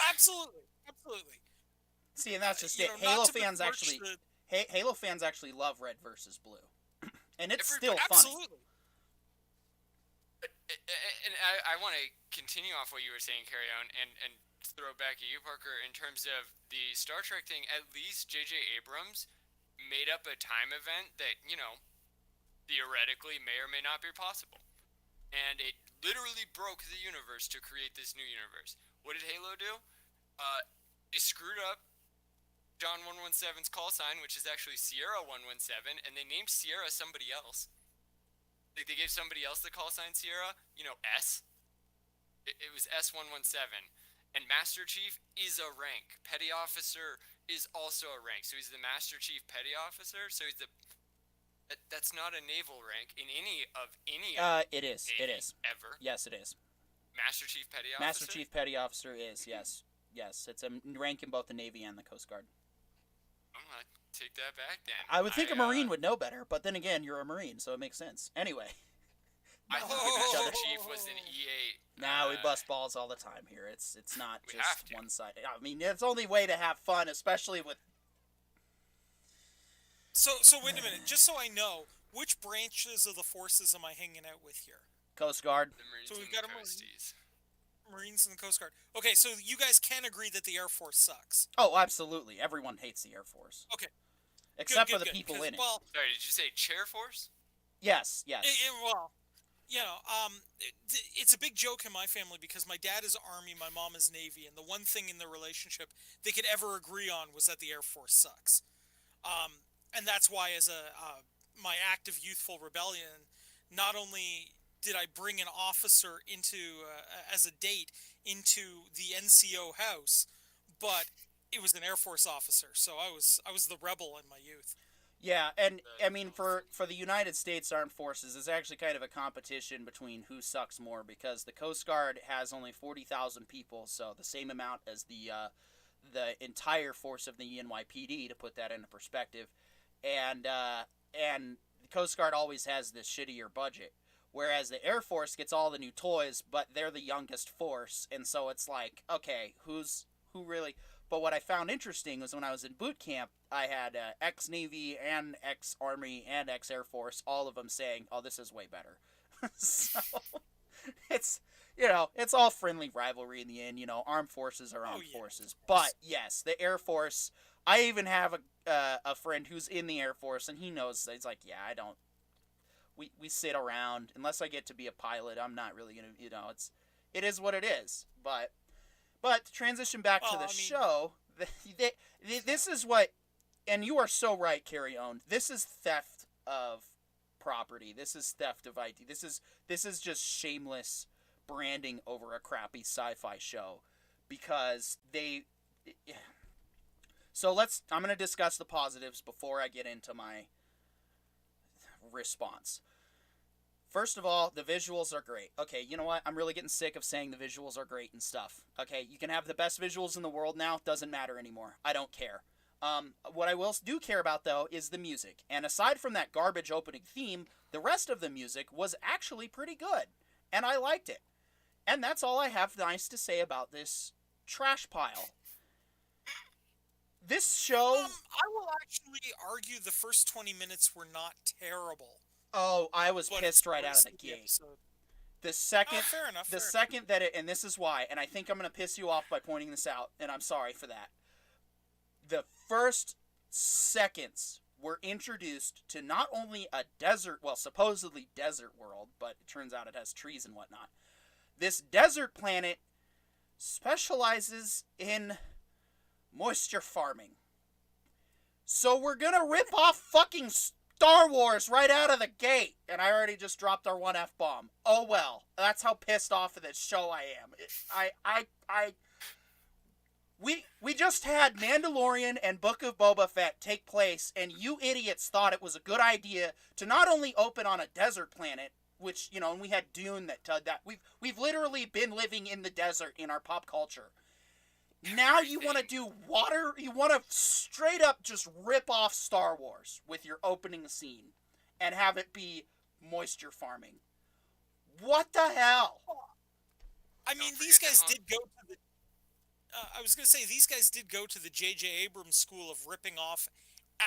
Speaker 2: Absolutely.
Speaker 1: See, and that's just it.
Speaker 2: Not
Speaker 1: Halo
Speaker 2: to
Speaker 1: fans
Speaker 2: besmirch
Speaker 1: actually, Halo fans actually love Red versus Blue, and it's still funny.
Speaker 2: Absolutely.
Speaker 3: And I want to continue off what you were saying, Carry On, and throw back at you, Parker, in terms of the Star Trek thing. At least J.J. Abrams made up a time event that, theoretically may or may not be possible. And it literally broke the universe to create this new universe. What did Halo do? They screwed up John 117's call sign, which is actually Sierra 117, and they named Sierra somebody else. Like, they gave somebody else the call sign Sierra, S. It was S117. And Master Chief is a rank. Petty Officer is also a rank. So he's the Master Chief Petty Officer. So he's that's not a naval rank in any.
Speaker 1: It is.
Speaker 3: Navy
Speaker 1: It is.
Speaker 3: Ever.
Speaker 1: Yes, it is.
Speaker 3: Master Chief Petty Officer.
Speaker 1: Master Chief Petty Officer is yes. It's a rank in both the Navy and the Coast Guard.
Speaker 3: I'm gonna take that back then.
Speaker 1: I would think a Marine would know better, but then again, you're a Marine, so it makes sense. Anyway.
Speaker 3: I thought Master Chief was an E8.
Speaker 1: Now we bust balls all the time here. It's not
Speaker 3: We
Speaker 1: just
Speaker 3: have to.
Speaker 1: one-sided. I mean, it's the only way to have fun, especially with.
Speaker 2: So wait a minute, just so I know, which branches of the forces am I hanging out with here?
Speaker 1: Coast Guard.
Speaker 3: The Marines
Speaker 2: So we've
Speaker 3: and
Speaker 2: got
Speaker 3: the
Speaker 2: a Marine.
Speaker 3: Coasties.
Speaker 2: Marines and the Coast Guard. Okay, so you guys can agree that the Air Force sucks.
Speaker 1: Oh, absolutely. Everyone hates the Air Force.
Speaker 2: Okay.
Speaker 1: Except
Speaker 2: Good,
Speaker 1: for the
Speaker 2: good,
Speaker 1: people
Speaker 2: 'cause,
Speaker 1: in it.
Speaker 2: Well,
Speaker 3: Sorry, did you say Chair Force?
Speaker 1: Yes.
Speaker 2: It's a big joke in my family because my dad is Army, my mom is Navy, and the one thing in the relationship they could ever agree on was that the Air Force sucks. And that's why, as my act of youthful rebellion, not only did I bring an officer as a date into the NCO house, but it was an Air Force officer, so I was the rebel in my youth.
Speaker 1: Yeah, and I mean, for the United States Armed Forces, it's actually kind of a competition between who sucks more, because the Coast Guard has only 40,000 people, so the same amount as the entire force of the NYPD, to put that into perspective, and the Coast Guard always has this shittier budget, whereas the Air Force gets all the new toys, but they're the youngest force, and so it's like, okay, who really? But what I found interesting was when I was in boot camp, I had ex-Navy and ex-Army and ex-Air Force, all of them saying, oh, this is way better. So, it's all friendly rivalry in the end. Armed forces are armed forces. But, yes, the Air Force, I even have a friend who's in the Air Force, and he knows, he's like, yeah, I don't, we sit around, unless I get to be a pilot, I'm not really going to, it is what it is, But to transition back to the show, this is what, and you are so right, Carry On. This is theft of property. This is theft of ID. This is just shameless branding over a crappy sci-fi show, because I'm going to discuss the positives before I get into my response. First of all, the visuals are great. Okay, you know what? I'm really getting sick of saying the visuals are great and stuff. Okay, you can have the best visuals in the world now. Doesn't matter anymore. I don't care. What I do care about, though, is the music. And aside from that garbage opening theme, the rest of the music was actually pretty good. And I liked it. And that's all I have nice to say about this trash pile. This show...
Speaker 2: I will actually argue the first 20 minutes were not terrible.
Speaker 1: Oh, I was pissed right out of the gate. The second,
Speaker 2: fair enough.
Speaker 1: Second that and this is why, and I think I'm going to piss you off by pointing this out, and I'm sorry for that. The first seconds were introduced to not only a supposedly desert world, but it turns out it has trees and whatnot. This desert planet specializes in moisture farming. So we're going to rip off fucking Star Wars right out of the gate, and I already just dropped our one F-bomb. Oh well, that's how pissed off of this show I am. We just had Mandalorian and Book of Boba Fett take place, and you idiots thought it was a good idea to not only open on a desert planet, which, and we had Dune that we've literally been living in the desert in our pop culture. Now you want to do water. You want to straight up just rip off Star Wars with your opening scene, and have it be moisture farming. What the hell?
Speaker 2: I mean,
Speaker 3: Don't
Speaker 2: these
Speaker 3: forget
Speaker 2: guys
Speaker 3: the
Speaker 2: did go to the. I was gonna say these guys did go to the J.J. Abrams school of ripping off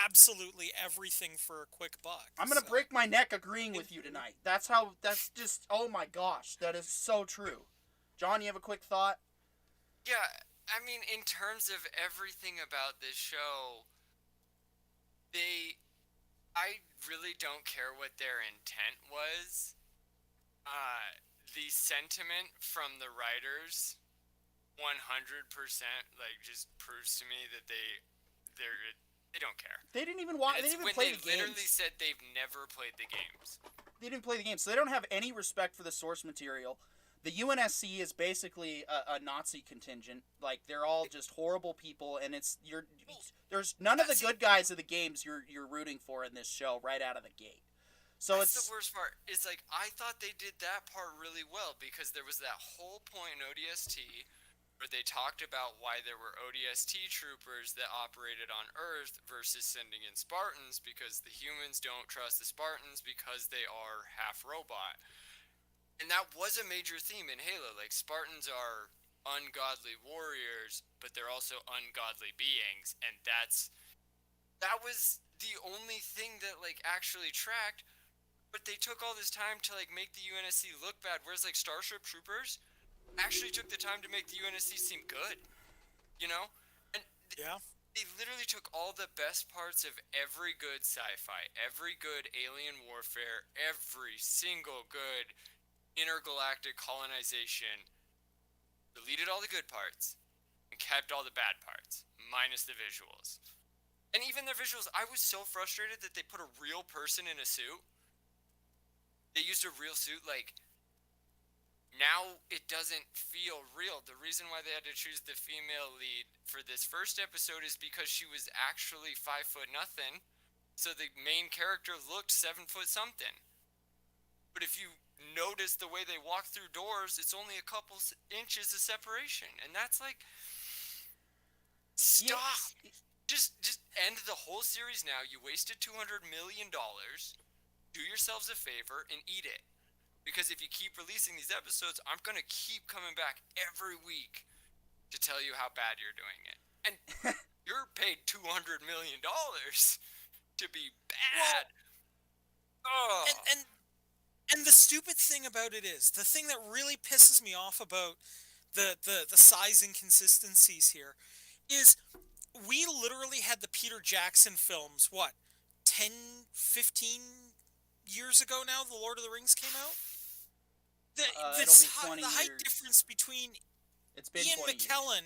Speaker 2: absolutely everything for a quick buck.
Speaker 1: I'm gonna
Speaker 2: so.
Speaker 1: break my neck agreeing with you tonight. That's how. That's just. Oh my gosh, that is so true. John, you have a quick thought?
Speaker 3: Yeah, I mean, in terms of everything about this show, I really don't care what their intent was. The sentiment from the writers, 100%, like, just proves to me that they don't care.
Speaker 1: They didn't even watch. They didn't even play the
Speaker 3: They literally
Speaker 1: games.
Speaker 3: said they've never played the games.
Speaker 1: They didn't play the game, so they don't have any respect for the source material. The UNSC is basically a Nazi contingent. Like, they're all just horrible people, and there's none of the good guys of the games you're rooting for in this show right out of the gate. So
Speaker 3: That's
Speaker 1: it's
Speaker 3: the worst part. Is like I thought they did that part really well because there was that whole point in ODST where they talked about why there were ODST troopers that operated on Earth versus sending in Spartans because the humans don't trust the Spartans because they are half robot. And that was a major theme in Halo. Like, Spartans are ungodly warriors, but they're also ungodly beings, and that was the only thing that like actually tracked. But they took all this time to like make the UNSC look bad, whereas like Starship Troopers actually took the time to make the UNSC seem good, you know? And
Speaker 2: Yeah.
Speaker 3: they literally took all the best parts of every good sci-fi, every good alien warfare, every single good intergalactic colonization, deleted all the good parts, and kept all the bad parts, minus the visuals. And even their visuals, I was so frustrated that they put a real person in a suit. They used a real suit, like, now it doesn't feel real. The reason why they had to choose the female lead for this first episode is because she was actually 5'0" so the main character looked 7' something. But if you notice the way they walk through doors, it's only a couple inches of separation, and that's like, stop.
Speaker 1: Yeah.
Speaker 3: Just end the whole series now. You wasted $200 million. Do yourselves a favor and eat it. Because if you keep releasing these episodes, I'm going to keep coming back every week to tell you how bad you're doing it. And you're paid $200 million to be bad.
Speaker 2: Well, and the stupid thing about it is, the thing that really pisses me off about the size inconsistencies here is we literally had the Peter Jackson films, what, 10, 15 years ago now, The Lord of the Rings came out?
Speaker 1: it'll be 20
Speaker 2: the height
Speaker 1: years.
Speaker 2: difference between
Speaker 1: It's been
Speaker 2: Ian
Speaker 1: 20 years.
Speaker 2: McKellen,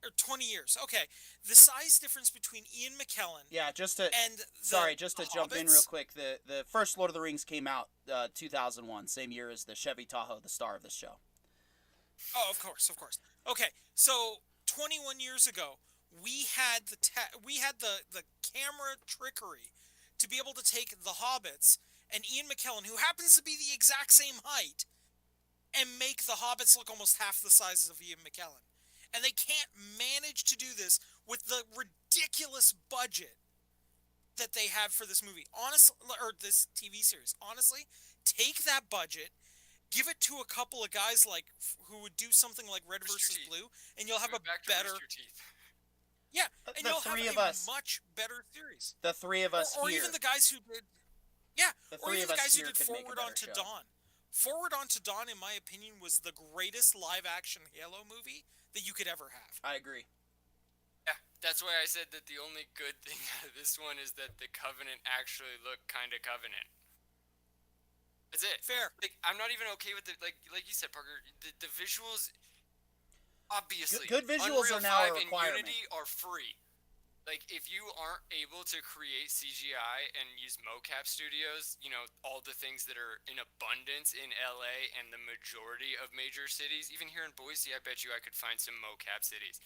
Speaker 2: or 20 years, okay. The size difference between Ian McKellen
Speaker 1: Yeah, just to jump in real
Speaker 2: Hobbits?
Speaker 1: quick. The first Lord of the Rings came out 2001, same year as the Chevy Tahoe, the star of this show.
Speaker 2: Oh, of course. Okay, so 21 years ago, we had the camera trickery to be able to take the Hobbits and Ian McKellen, who happens to be the exact same height, and make the Hobbits look almost half the size of Ian McKellen. And they can't manage to do this with the ridiculous budget that they have for this movie. Honestly, or this TV series. Honestly, take that budget, give it to a couple of guys like who would do something like Red versus Blue, and you'll have a better. Yeah, and
Speaker 1: The
Speaker 2: you'll
Speaker 1: three
Speaker 2: have
Speaker 1: of
Speaker 2: a
Speaker 1: us.
Speaker 2: much better series.
Speaker 1: The three of us
Speaker 2: Or
Speaker 1: here.
Speaker 2: even the guys who did. Yeah,
Speaker 1: The
Speaker 2: or
Speaker 1: three
Speaker 2: even
Speaker 1: of
Speaker 2: the
Speaker 1: us
Speaker 2: guys who
Speaker 1: here
Speaker 2: did
Speaker 1: could make a
Speaker 2: Forward
Speaker 1: better
Speaker 2: Onto
Speaker 1: show.
Speaker 2: Dawn. Forward Onto Dawn, in my opinion, was the greatest live-action Halo movie that you could ever have.
Speaker 1: I agree.
Speaker 3: Yeah, that's why I said that the only good thing out of this one is that the Covenant actually looked kind of Covenant. That's it.
Speaker 2: Fair.
Speaker 3: Like, I'm not even okay with the like you said, Parker. The visuals, obviously,
Speaker 1: Good visuals
Speaker 3: Unreal
Speaker 1: are now a
Speaker 3: 5 and
Speaker 1: requirement.
Speaker 3: Unity are free. Like, if you aren't able to create CGI and use mocap studios, you know, all the things that are in abundance in LA and the majority of major cities, even here in Boise, I bet you I could find some mocap cities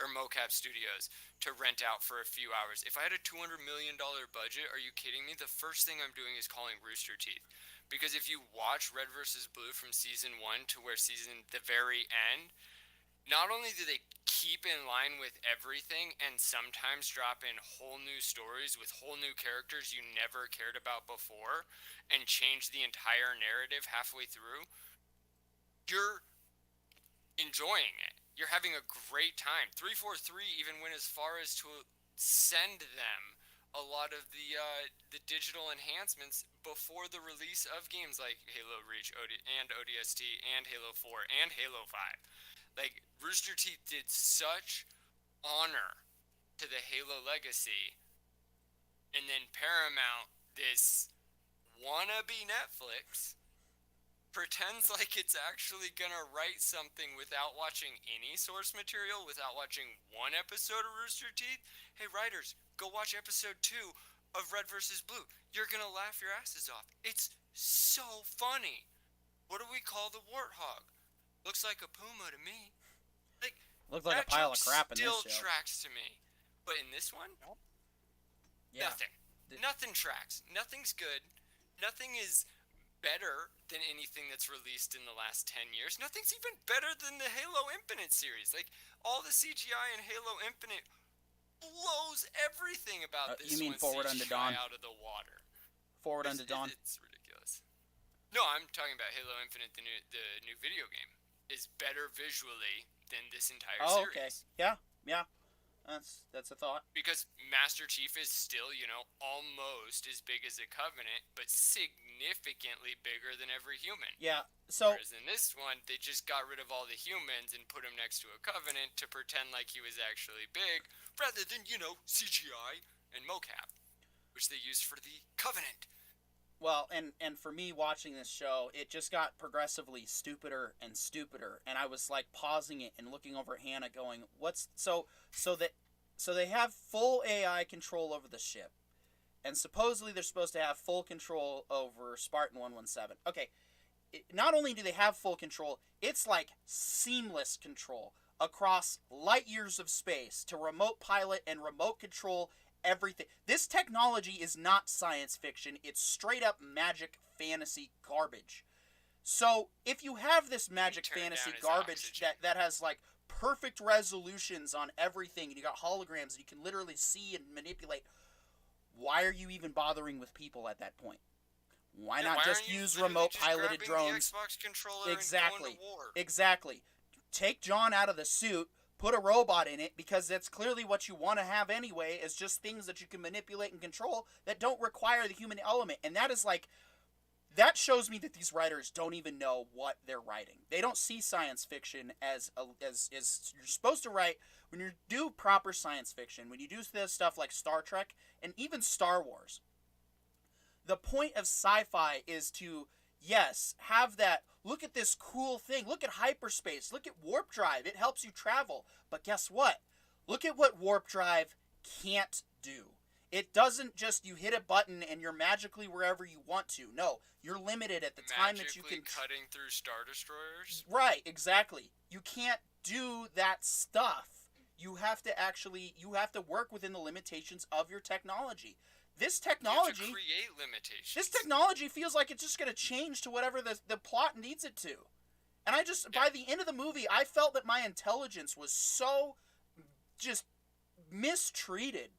Speaker 3: or mocap studios to rent out for a few hours. If I had a $200 million budget, are you kidding me? The first thing I'm doing is calling Rooster Teeth. Because if you watch Red vs. Blue from season 1 to where the very end, not only do they keep in line with everything and sometimes drop in whole new stories with whole new characters you never cared about before and change the entire narrative halfway through, you're enjoying it. You're having a great time. 343 even went as far as to send them a lot of the digital enhancements before the release of games like Halo Reach and ODST and Halo 4 and Halo 5. Like, Rooster Teeth did such honor to the Halo legacy, and then Paramount, this wannabe Netflix, pretends like it's actually gonna write something without watching any source material, without watching one episode of Rooster Teeth. Hey, writers, go watch episode 2 of Red vs. Blue. You're gonna laugh your asses off. It's so funny. What do we call the warthog? Looks like a puma to me. Like,
Speaker 1: Looks like a pile of crap in this
Speaker 3: still
Speaker 1: show.
Speaker 3: tracks to me. But in this one,
Speaker 1: Yeah.
Speaker 3: nothing. Nothing tracks. Nothing's good. Nothing is better than anything that's released in the last 10 years. Nothing's even better than the Halo Infinite series. Like, all the CGI in Halo Infinite blows everything about this
Speaker 1: You mean
Speaker 3: one
Speaker 1: Forward
Speaker 3: CGI
Speaker 1: Unto Dawn?
Speaker 3: out of the water.
Speaker 1: Forward Unto Dawn.
Speaker 3: It's ridiculous. No, I'm talking about Halo Infinite, the new video game, is better visually than this entire
Speaker 1: Oh,
Speaker 3: series.
Speaker 1: okay. Yeah. That's a thought.
Speaker 3: Because Master Chief is still, almost as big as a Covenant, but significantly bigger than every human.
Speaker 1: Yeah. So
Speaker 3: Whereas in this one, they just got rid of all the humans and put him next to a Covenant to pretend like he was actually big, rather than, CGI and mocap, which they used for the Covenant.
Speaker 1: well, and for me watching this show, it just got progressively stupider and stupider, and I was like pausing it and looking over at Hannah, going, "What's so they have full AI control over the ship, and supposedly they're supposed to have full control over Spartan 117. Okay, not only do they have full control, it's like seamless control across light years of space to remote pilot and remote control everything. This technology is not science fiction. It's straight up magic fantasy garbage. So if you have this magic
Speaker 3: turn
Speaker 1: fantasy
Speaker 3: down his
Speaker 1: garbage
Speaker 3: oxygen.
Speaker 1: that has like perfect resolutions on everything, and you got holograms and you can literally see and manipulate, why are you even bothering with people at that point? Why
Speaker 3: Yeah,
Speaker 1: not
Speaker 3: why
Speaker 1: just
Speaker 3: aren't you
Speaker 1: use
Speaker 3: literally
Speaker 1: remote
Speaker 3: just
Speaker 1: piloted
Speaker 3: grabbing
Speaker 1: drones?
Speaker 3: The Xbox controller
Speaker 1: Exactly.
Speaker 3: And going to war?
Speaker 1: Exactly. Take John out of the suit, put a robot in it, because that's clearly what you want to have anyway, is just things that you can manipulate and control that don't require the human element. And that is like, that shows me that these writers don't even know what they're writing. They don't see science fiction as you're supposed to write. When you do proper science fiction, when you do this stuff like Star Trek and even Star Wars, the point of sci-fi is to, yes, have that, look at this cool thing, look at hyperspace, look at warp drive, it helps you travel. But guess what? Look at what warp drive can't do. It doesn't just, you hit a button and you're magically wherever you want to. No, you're limited at the time that you
Speaker 3: Magically
Speaker 1: can...
Speaker 3: cutting through Star Destroyers?
Speaker 1: Right, exactly. You can't do that stuff. You have to work within the limitations of your technology. This technology...
Speaker 3: You have to create limitations.
Speaker 1: This technology feels like it's just going to change to whatever the plot needs it to. And by the end of the movie, I felt that my intelligence was so just mistreated.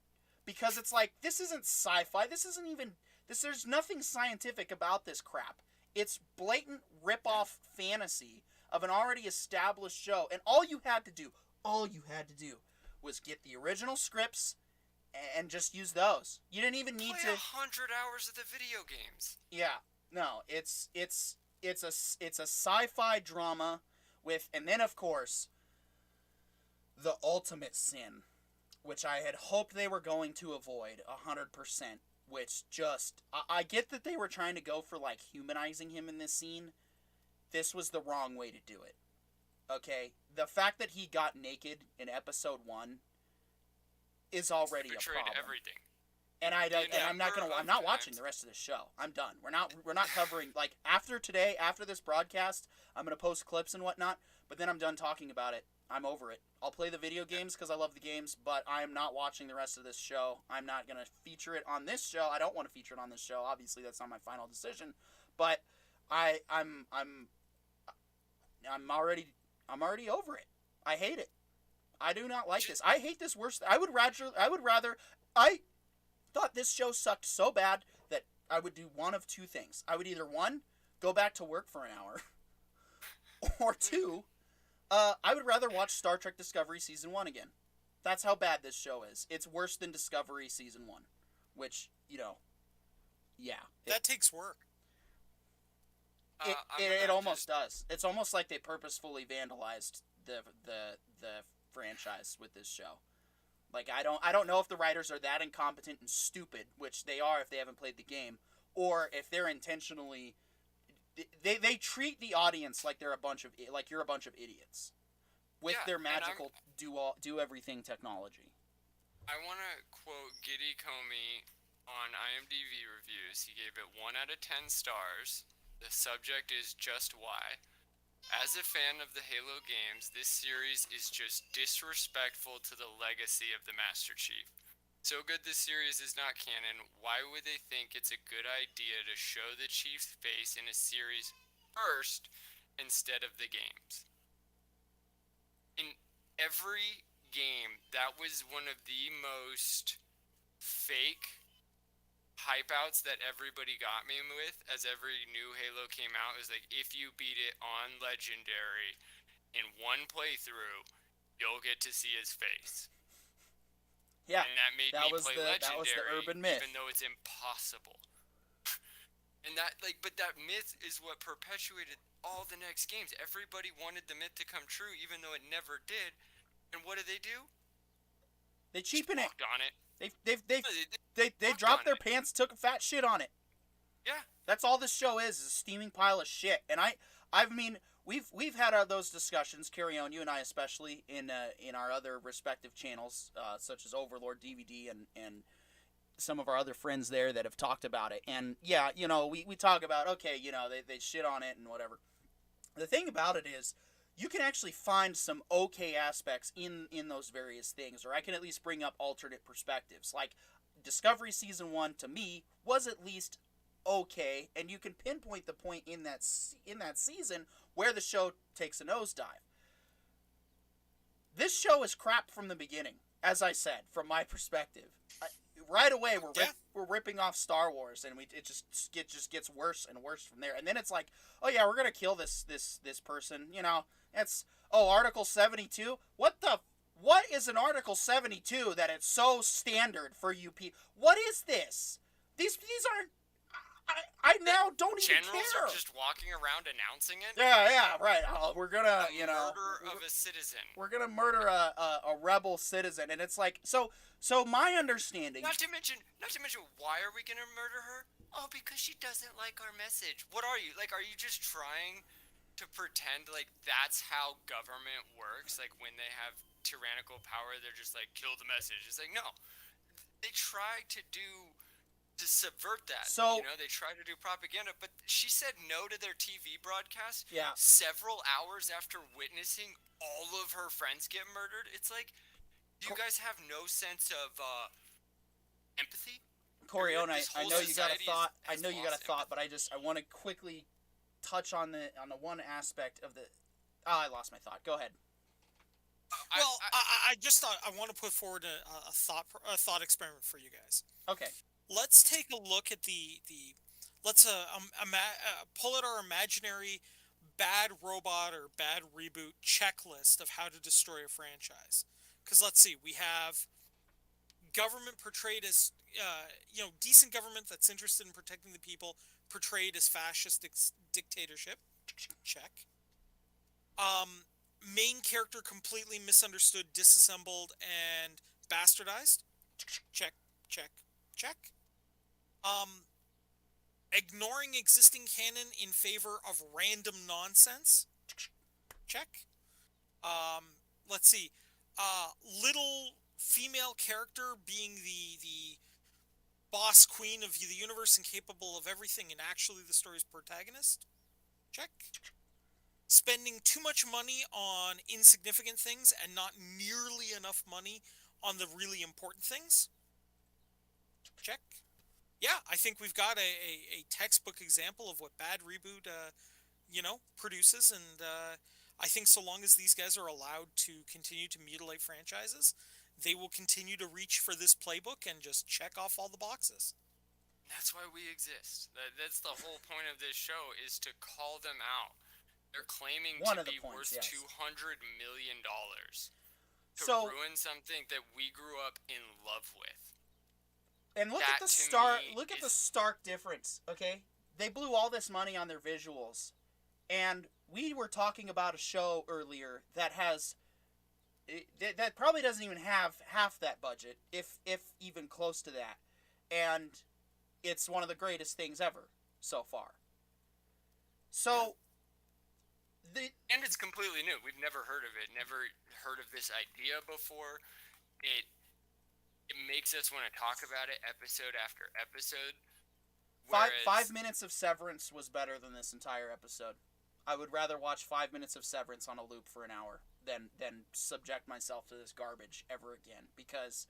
Speaker 1: Because it's like, this isn't sci-fi, there's nothing scientific about this crap. It's blatant rip-off fantasy of an already established show. And all you had to do was get the original scripts and just use those. You didn't even need
Speaker 3: Play
Speaker 1: to
Speaker 3: 100 hours of the video games.
Speaker 1: Yeah, no, it's a sci-fi drama with, and then of course, the ultimate sin, which I had hoped they were going to avoid 100%. Which just, I get that they were trying to go for like humanizing him in this scene. This was the wrong way to do it. Okay, the fact that he got naked in episode 1 is already a
Speaker 3: Betrayed
Speaker 1: problem.
Speaker 3: everything.
Speaker 1: And I'm not watching the rest of this show. I'm done. We're not covering, like, after this broadcast, I'm going to post clips and whatnot, but then I'm done talking about it. I'm over it. I'll play the video games because I love the games, but I am not watching the rest of this show. I'm not going to feature it on this show. I don't want to feature it on this show. Obviously, that's not my final decision, but I'm already over it. I hate it. I do not like this. I hate this worse. I would rather. I thought this show sucked so bad that I would do one of two things. I would either, one, go back to work for an hour, or two, I would rather watch Star Trek Discovery Season 1 again. That's how bad this show is. It's worse than Discovery Season 1, which, yeah.
Speaker 2: That takes work.
Speaker 1: It almost does. It's almost like they purposefully vandalized the franchise with this show. Like, I don't know if the writers are that incompetent and stupid, which they are if they haven't played the game, or if they're intentionally they treat the audience like you're a bunch of idiots with their magical do everything technology.
Speaker 3: I want to quote Giddy Comey on IMDb reviews. He gave it 1 out of 10 stars. The subject is just why. As a fan of the Halo games, this series is just disrespectful to the legacy of the Master Chief. So good this series is not canon, why would they think it's a good idea to show the Chief's face in a series first instead of the games? In every game, that was one of the most fake hype outs that everybody got me with as every new Halo came out. It was like, if you beat it on Legendary in one playthrough, you'll get to see his face.
Speaker 1: Yeah,
Speaker 3: and that made me play Legendary,
Speaker 1: that was the urban myth.
Speaker 3: even though it's impossible. And but that myth is what perpetuated all the next games. Everybody wanted the myth to come true, even though it never did. And what do?
Speaker 1: They cheapen it.
Speaker 3: On it.
Speaker 1: They dropped their pants, took a fat shit on it.
Speaker 3: Yeah.
Speaker 1: That's all this show is a steaming pile of shit. And I mean, we've had those discussions, Carry On, you and I especially, in our other respective channels, such as Overlord DVD and some of our other friends there that have talked about it. And yeah, we talk about, okay, they shit on it and whatever. The thing about it is, you can actually find some okay aspects in those various things, or I can at least bring up alternate perspectives. Like, Discovery Season 1, to me, was at least okay, and you can pinpoint the point in that season where the show takes a nosedive. This show is crap from the beginning, as I said, from my perspective. Right away, we're ripping off Star Wars, and it just gets worse and worse from there. And then it's like, oh yeah, we're gonna kill this person. It's Article 72. What is an Article 72 that it's so standard for you people? What is this? These aren't. I now don't even care.
Speaker 3: Generals are just walking around announcing it.
Speaker 1: Yeah, right. We're gonna,
Speaker 3: murder of a citizen.
Speaker 1: We're gonna murder a rebel citizen, and it's like so. My understanding.
Speaker 3: Not to mention, why are we gonna murder her? Oh, because she doesn't like our message. What are you like? Are you just trying to pretend like that's how government works? Like when they have tyrannical power, they're just like kill the message. It's like no, they try to subvert that.
Speaker 1: So
Speaker 3: they try to do propaganda, but she said no to their TV broadcast.
Speaker 1: Yeah.
Speaker 3: Several hours after witnessing all of her friends get murdered. It's like, do you guys have no sense of empathy?
Speaker 1: Corione, I know you got a thought. But I want to quickly touch on the one aspect of the. I lost my thought. Go ahead.
Speaker 2: I just thought I want to put forward a thought experiment for you guys.
Speaker 1: Okay.
Speaker 2: Let's take a look at let's pull out our imaginary bad robot or bad reboot checklist of how to destroy a franchise. Because let's see, we have government portrayed as, decent government that's interested in protecting the people, portrayed as fascist dictatorship. Check. Main character completely misunderstood, disassembled, and bastardized. Check, check, check. Ignoring existing canon in favor of random nonsense. Check. Let's see. Little female character being the boss queen of the universe and capable of everything and actually the story's protagonist. Check. Spending too much money on insignificant things and not nearly enough money on the really important things. Check. Yeah, I think we've got a textbook example of what bad reboot, produces, and I think so long as these guys are allowed to continue to mutilate franchises, they will continue to reach for this playbook and just check off all the boxes.
Speaker 3: That's why we exist. That's the whole point of this show, is to call them out. They're claiming
Speaker 1: One
Speaker 3: to
Speaker 1: of the
Speaker 3: be
Speaker 1: points,
Speaker 3: worth
Speaker 1: yes.
Speaker 3: $200 million to
Speaker 1: So-
Speaker 3: ruin something that we grew up in love with.
Speaker 1: And look
Speaker 3: That,
Speaker 1: at the
Speaker 3: to
Speaker 1: stark
Speaker 3: me,
Speaker 1: look at the
Speaker 3: is-
Speaker 1: stark difference, okay? They blew all this money on their visuals. And we were talking about a show earlier that has that probably doesn't even have half that budget, if even close to that. And it's one of the greatest things ever so far. So
Speaker 3: And it's completely new. We've never heard of it. Never heard of this idea before. It makes us want to talk about it episode after episode.
Speaker 1: five
Speaker 3: Whereas-
Speaker 1: minutes of Severance was better than this entire episode. I would rather watch 5 minutes of Severance on a loop for an hour than subject myself to this garbage ever again, because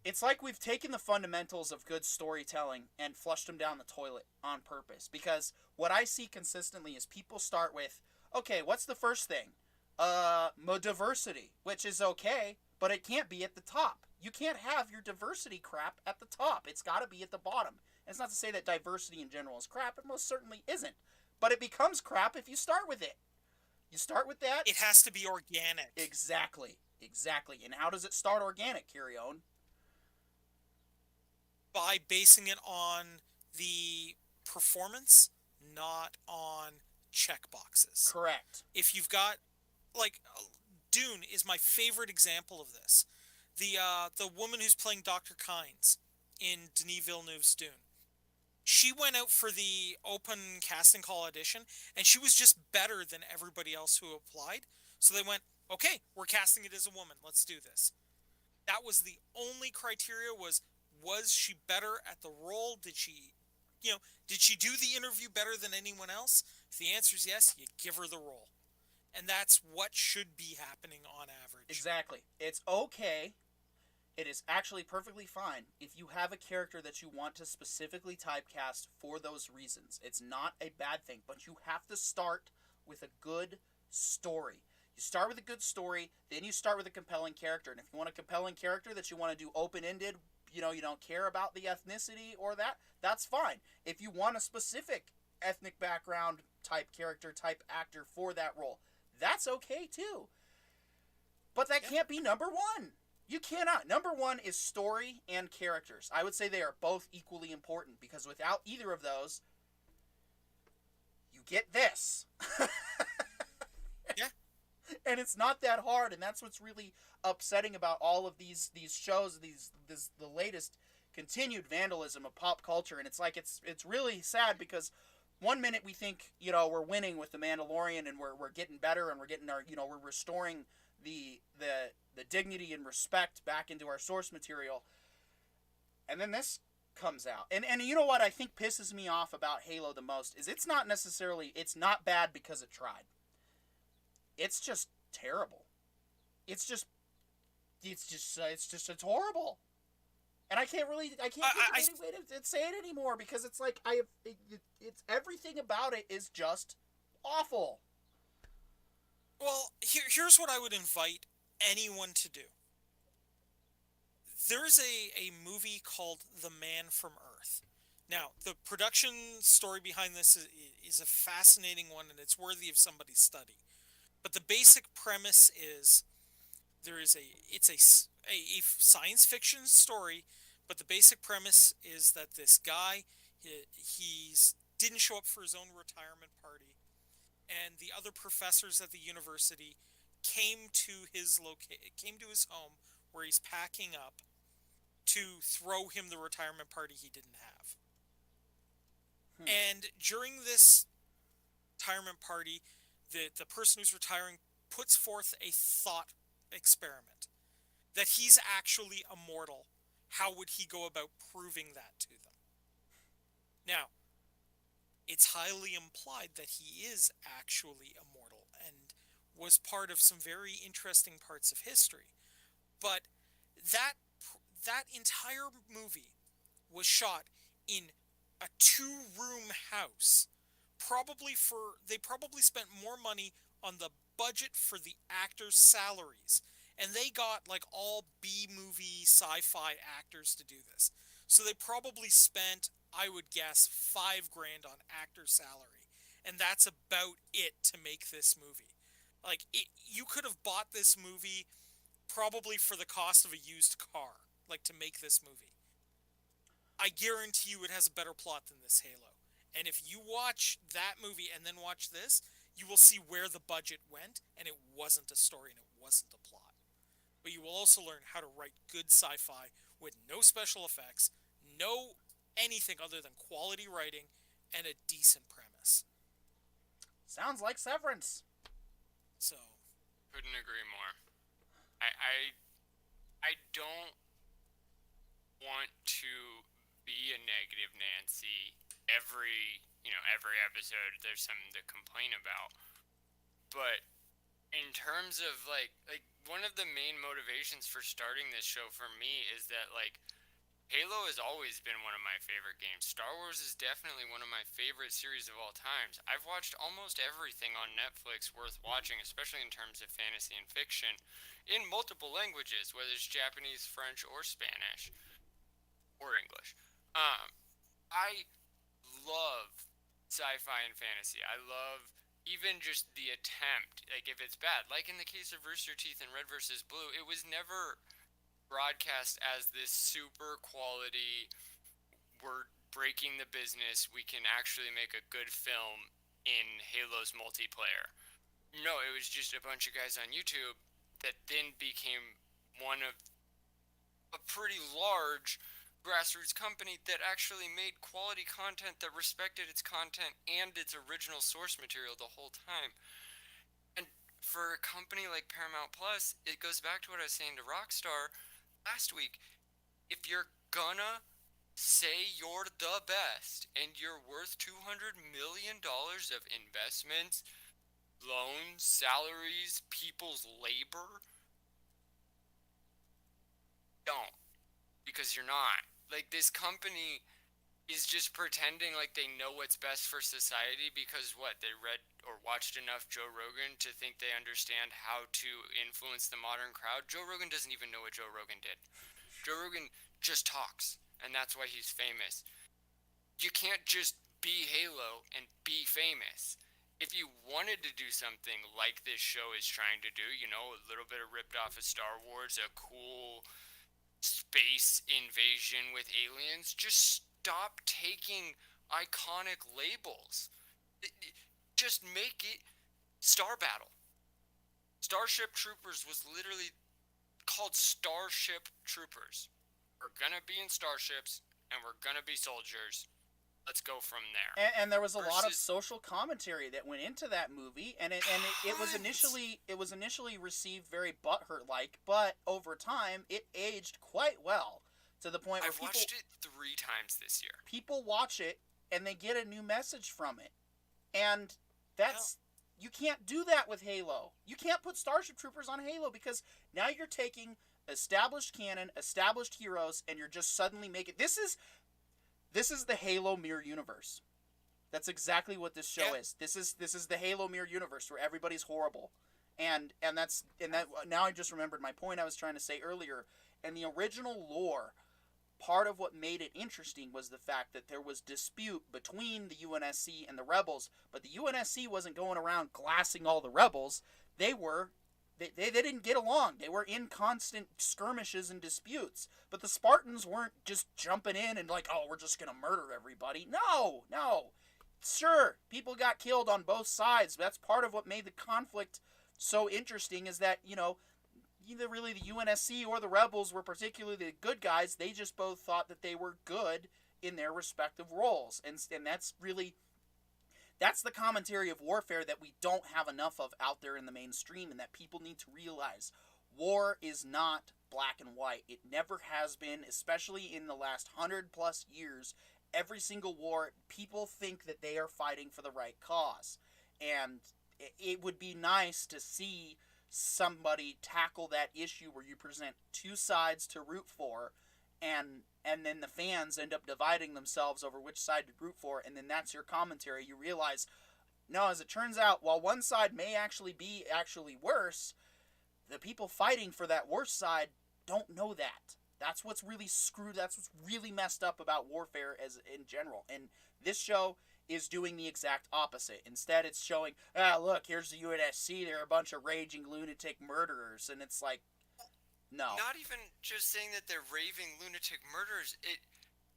Speaker 1: it's like we've taken the fundamentals of good storytelling and flushed them down the toilet on purpose. Because what I see consistently is people start with, okay, what's the first thing? Diversity, which is okay, but it can't be at the top. You can't have your diversity crap at the top. It's got to be at the bottom. And it's not to say that diversity in general is crap. It most certainly isn't. But it becomes crap if you start with it. You start with that.
Speaker 2: It has to be organic.
Speaker 1: Exactly. And how does it start organic, Kyrione?
Speaker 2: By basing it on the performance, not on checkboxes.
Speaker 1: Correct.
Speaker 2: If you've got, like, Dune is my favorite example of this. The woman who's playing Dr. Kynes in Denis Villeneuve's Dune. She went out for the open casting call audition, and she was just better than everybody else who applied. So they went, okay, we're casting it as a woman. Let's do this. That was the only criteria, was she better at the role? Did she do the interview better than anyone else? If the answer is yes, you give her the role. And that's what should be happening on average.
Speaker 1: Exactly. It's okay. It is actually perfectly fine if you have a character that you want to specifically typecast for those reasons. It's not a bad thing, but you have to start with a good story. You start with a good story, then you start with a compelling character. And if you want a compelling character that you want to do open-ended, you don't care about the ethnicity or that's fine. If you want a specific ethnic background type character, type actor for that role, that's okay too. But that can't be number one. You cannot. Number one is story and characters. I would say they are both equally important, because without either of those, you get this.
Speaker 2: Yeah.
Speaker 1: And it's not that hard, and that's what's really upsetting about all of these shows, the latest continued vandalism of pop culture. And it's like it's really sad, because one minute we think we're winning with The Mandalorian, and we're getting better, and we're getting our we're restoring the dignity and respect back into our source material, and then this comes out. And you know what I think pisses me off about Halo the most is it's not bad because it tried. It's just terrible. It's horrible. And I can't think of any way to say it anymore, because it's like it's everything about it is just awful.
Speaker 2: Well, here's what I would invite anyone to do. There's a movie called The Man from Earth. Now, the production story behind this is a fascinating one, and it's worthy of somebody's study. But the basic premise is it's a science fiction story, but the basic premise is that this guy, he's didn't show up for his own retirement party, and the other professors at the university came to his home where he's packing up to throw him the retirement party he didn't have. And during this retirement party, the person who's retiring puts forth a thought experiment that he's actually immortal. How would he go about proving that to them? Now, it's highly implied that he is actually immortal and was part of some very interesting parts of history. But that entire movie was shot in a 2-room house they probably spent more money on the budget for the actors' salaries, and they got like all B-movie sci-fi actors to do this. So they probably spent, I would guess, $5,000 on actor salary, and that's about it to make this movie. Like you could have bought this movie probably for the cost of a used car, like to make this movie. I guarantee you it has a better plot than this Halo. And if you watch that movie and then watch this, you will see where the budget went, and it wasn't a story and it wasn't a plot. But you will also learn how to write good sci-fi with no special effects, no anything other than quality writing, and a decent premise.
Speaker 1: Sounds like Severance.
Speaker 2: So,
Speaker 3: Couldn't agree more. I don't want to be a negative Nancy. Every episode there's something to complain about. But in terms of like one of the main motivations for starting this show for me is that like Halo has always been one of my favorite games. Star Wars is definitely one of my favorite series of all times. I've watched almost everything on Netflix worth watching, especially in terms of fantasy and fiction, in multiple languages, whether it's Japanese, French, or Spanish, or English. I love sci-fi and fantasy. I love even just the attempt, like if it's bad. Like in the case of Rooster Teeth and Red vs. Blue, it was never broadcast as this super quality, we're breaking the business, we can actually make a good film in Halo's multiplayer. No, it was just a bunch of guys on YouTube that then became one of a pretty large grassroots company that actually made quality content that respected its content and its original source material the whole time. And for a company like Paramount Plus, it goes back to what I was saying to Rockstar last week. If you're gonna say you're the best and you're worth $200 million of investments, loans, salaries, people's labor, don't. Because you're not. Like, this company is just pretending like they know what's best for society because what? They read or watched enough Joe Rogan to think they understand how to influence the modern crowd. Joe Rogan doesn't even know what Joe Rogan did. Joe Rogan just talks, and that's why he's famous. You can't just be Halo and be famous. If you wanted to do something like this show is trying to do, you know, a little bit of ripped off of Star Wars, a cool space invasion with aliens, just stop taking iconic labels. Just make it Star Battle. Starship Troopers was literally called Starship Troopers. We're gonna be in starships and we're gonna be soldiers. Let's go from there.
Speaker 1: And there was a lot of social commentary that went into that movie, and it was initially received very butthurt like, but over time it aged quite well to the point where
Speaker 3: I've watched it 3 times this year.
Speaker 1: People watch it and they get a new message from it, and that's you can't do that with Halo. You can't put Starship Troopers on Halo because now you're taking established canon, established heroes, and you're just suddenly making this is the Halo mirror universe. That's exactly what this show is. This is the Halo mirror universe where everybody's horrible, and that now I just remembered my point I was trying to say earlier. And the original lore, part of what made it interesting was the fact that there was dispute between the UNSC and the rebels, but the UNSC wasn't going around glassing all the rebels. They didn't get along. They were in constant skirmishes and disputes. But the Spartans weren't just jumping in and like, oh, we're just going to murder everybody. No. Sure, people got killed on both sides. That's part of what made the conflict so interesting is that, you know, either really the UNSC or the rebels were particularly the good guys. They just both thought that they were good in their respective roles. And that's really... That's the commentary of warfare that we don't have enough of out there in the mainstream and that people need to realize. War is not black and white. It never has been, especially in the last 100+ years. Every single war, people think that they are fighting for the right cause. And it would be nice to see somebody tackle that issue where you present two sides to root for and then the fans end up dividing themselves over which side to root for, and then that's your commentary. You realize, no, as it turns out, while one side may actually be worse, the people fighting for that worse side don't know that. That's what's really screwed. That's what's really messed up about warfare as in general. And this show is doing the exact opposite. Instead, it's showing, look, here's the UNSC. They're a bunch of raging lunatic murderers, and it's like, no.
Speaker 3: Not even just saying that they're raving lunatic murderers. It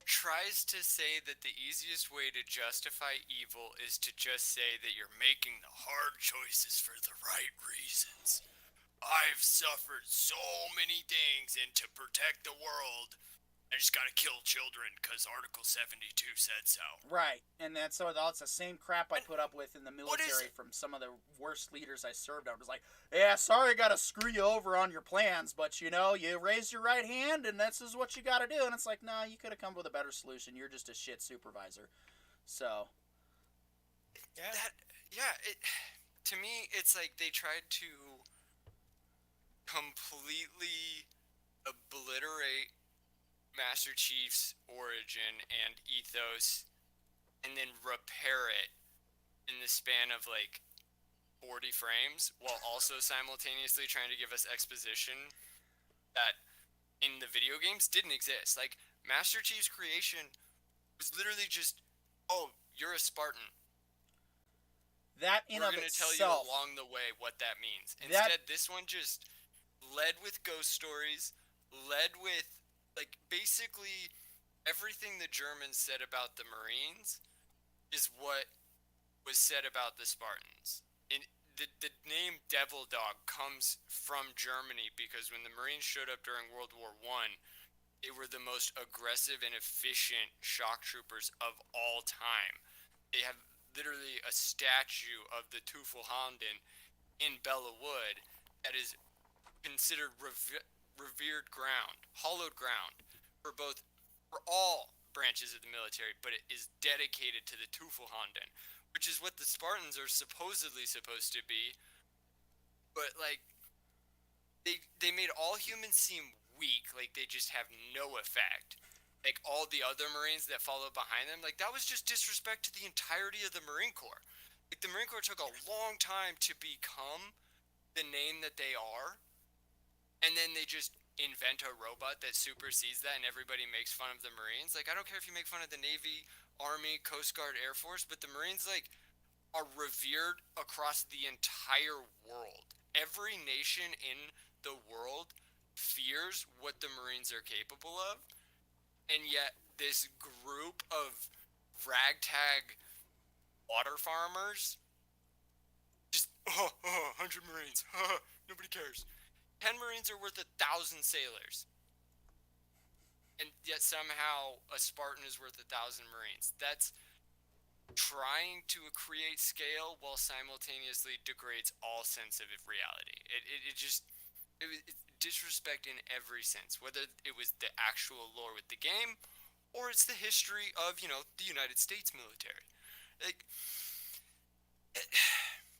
Speaker 3: tries to say that the easiest way to justify evil is to just say that you're making the hard choices for the right reasons. I've suffered so many things, and to protect the world, I just gotta kill children because Article 72 said so.
Speaker 1: Right, and that's the same crap I put up with in the military from some of the worst leaders I served. I was like, yeah, sorry I gotta screw you over on your plans, but you raised your right hand and this is what you gotta do. And it's like, nah, you could have come up with a better solution. You're just a shit supervisor. So.
Speaker 3: To me, it's like they tried to completely obliterate Master Chief's origin and ethos and then repair it in the span of like 40 frames while also simultaneously trying to give us exposition that in the video games didn't exist. Like, Master Chief's creation was literally just, oh, you're a Spartan.
Speaker 1: That in
Speaker 3: We're
Speaker 1: of
Speaker 3: going to
Speaker 1: itself,
Speaker 3: tell you along the way what that means. Instead, this one just led with ghost stories, led with like basically everything the Germans said about the Marines is what was said about the Spartans. And the name Devil Dog comes from Germany because when the Marines showed up during World War I, they were the most aggressive and efficient shock troopers of all time. They have literally a statue of the Teufelshonden in Bella Wood that is considered revered ground, hallowed ground for all branches of the military, but it is dedicated to the Teufelshonden, which is what the Spartans are supposedly supposed to be. But like, they made all humans seem weak, like they just have no effect. Like all the other Marines that followed behind them, like that was just disrespect to the entirety of the Marine Corps. Like the Marine Corps took a long time to become the name that they are. And then they just invent a robot that supersedes that and everybody makes fun of the Marines. Like, I don't care if you make fun of the Navy, Army, Coast Guard, Air Force, but the Marines, like, are revered across the entire world. Every nation in the world fears what the Marines are capable of. And yet, this group of ragtag water farmers just, 100 Marines, nobody cares. 10 Marines are worth 1,000 sailors. And yet somehow a Spartan is worth 1,000 Marines. That's trying to create scale while simultaneously degrades all sense of reality. It's disrespect in every sense, whether it was the actual lore with the game or it's the history of, the United States military. Like,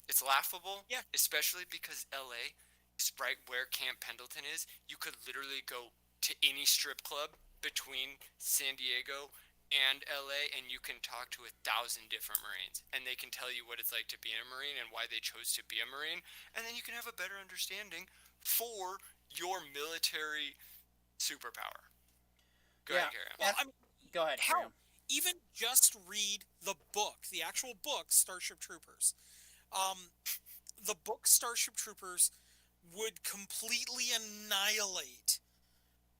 Speaker 3: it's laughable, especially because LA is right where Camp Pendleton is. You could literally go to any strip club between San Diego and LA and you can talk to 1,000 different Marines and they can tell you what it's like to be a Marine and why they chose to be a Marine, and then you can have a better understanding for your military superpower. Go ahead, Karen.
Speaker 2: Well,
Speaker 1: go ahead,
Speaker 2: Karen. Even just read the book, the actual book, Starship Troopers. The book Starship Troopers would completely annihilate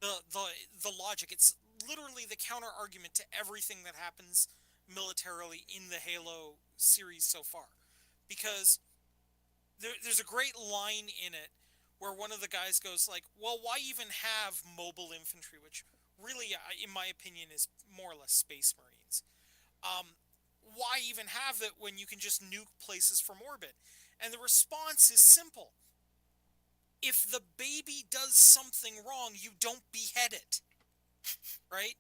Speaker 2: the logic. It's literally the counter argument to everything that happens militarily in the Halo series so far, because there's a great line in it where one of the guys goes like, well, why even have mobile infantry, which really, in my opinion, is more or less Space Marines. Why even have it when you can just nuke places from orbit? And the response is simple. If the baby does something wrong, you don't behead it, right?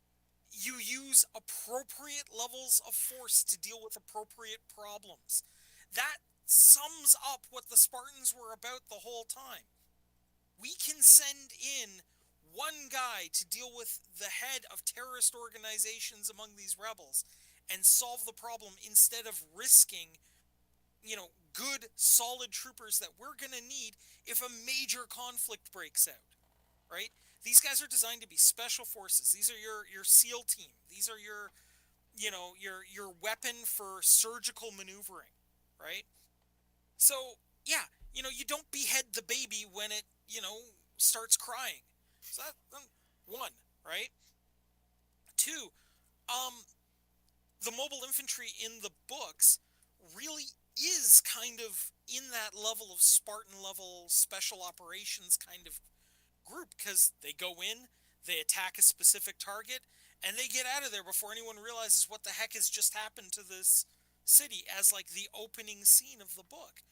Speaker 2: You use appropriate levels of force to deal with appropriate problems. That sums up what the Spartans were about the whole time. We can send in one guy to deal with the head of terrorist organizations among these rebels and solve the problem instead of risking, good, solid troopers that we're going to need if a major conflict breaks out, right? These guys are designed to be special forces. These are your SEAL team. These are your weapon for surgical maneuvering, right? So, yeah, you don't behead the baby when it, starts crying. So that, one, right? Two, the mobile infantry in the books really is kind of in that level of Spartan level special operations kind of group, because they go in, they attack a specific target, and they get out of there before anyone realizes what the heck has just happened to this city, as like the opening scene of the book.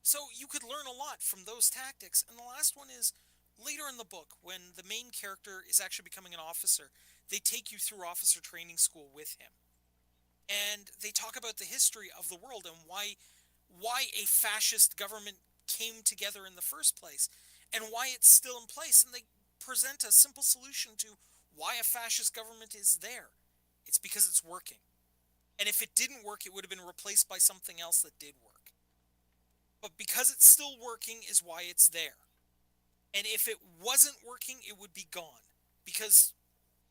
Speaker 2: So you could learn a lot from those tactics. And the last one is later in the book, when the main character is actually becoming an officer, they take you through officer training school with him. And they talk about the history of the world and why a fascist government came together in the first place and why it's still in place. And they present a simple solution to why a fascist government is there. It's because it's working. And if it didn't work, it would have been replaced by something else that did work. But because it's still working is why it's there. And if it wasn't working, it would be gone. Because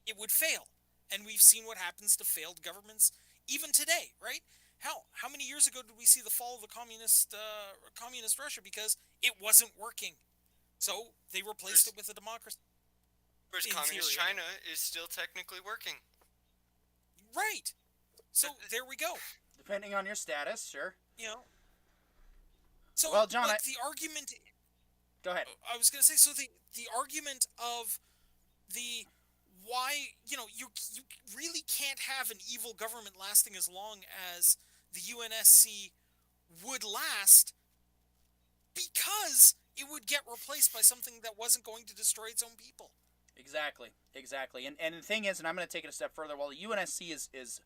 Speaker 2: it would fail. And we've seen what happens to failed governments even today, right? Hell, how many years ago did we see the fall of the communist Russia? Because it wasn't working. So they replaced it with a democracy.
Speaker 3: Whereas communist China is still technically working.
Speaker 2: Right. So there we go.
Speaker 1: Depending on your status, sure.
Speaker 2: So,
Speaker 1: well, John,
Speaker 2: the argument...
Speaker 1: Go ahead.
Speaker 2: I was going to say, so the argument of the... why, you really can't have an evil government lasting as long as the UNSC would last, because it would get replaced by something that wasn't going to destroy its own people.
Speaker 1: Exactly. And the thing is, and I'm going to take it a step further, while the UNSC is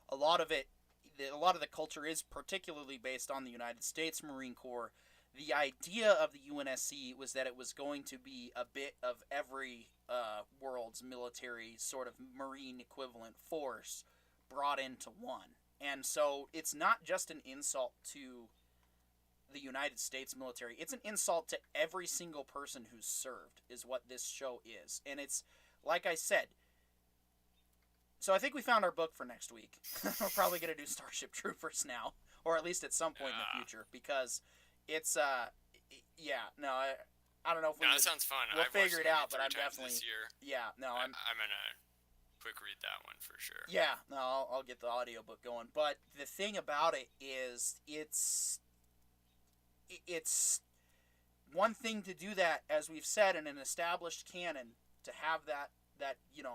Speaker 1: a lot of the culture is particularly based on the United States Marine Corps, the idea of the UNSC was that it was going to be a bit of every world's military sort of marine equivalent force brought into one. And so it's not just an insult to the United States military. It's an insult to every single person who's served, is what this show is. And it's, like I said, so I think we found our book for next week. We're probably going to do Starship Troopers now, or at least at some point in the future, because it's, I don't know if
Speaker 3: that sounds fun.
Speaker 1: We'll figure it out, but I'm definitely,
Speaker 3: this year.
Speaker 1: Yeah, no, I'm
Speaker 3: going to quick read that one for sure.
Speaker 1: Yeah, no, I'll get the audiobook going. But the thing about it is, it's one thing to do that, as we've said, in an established canon, to have that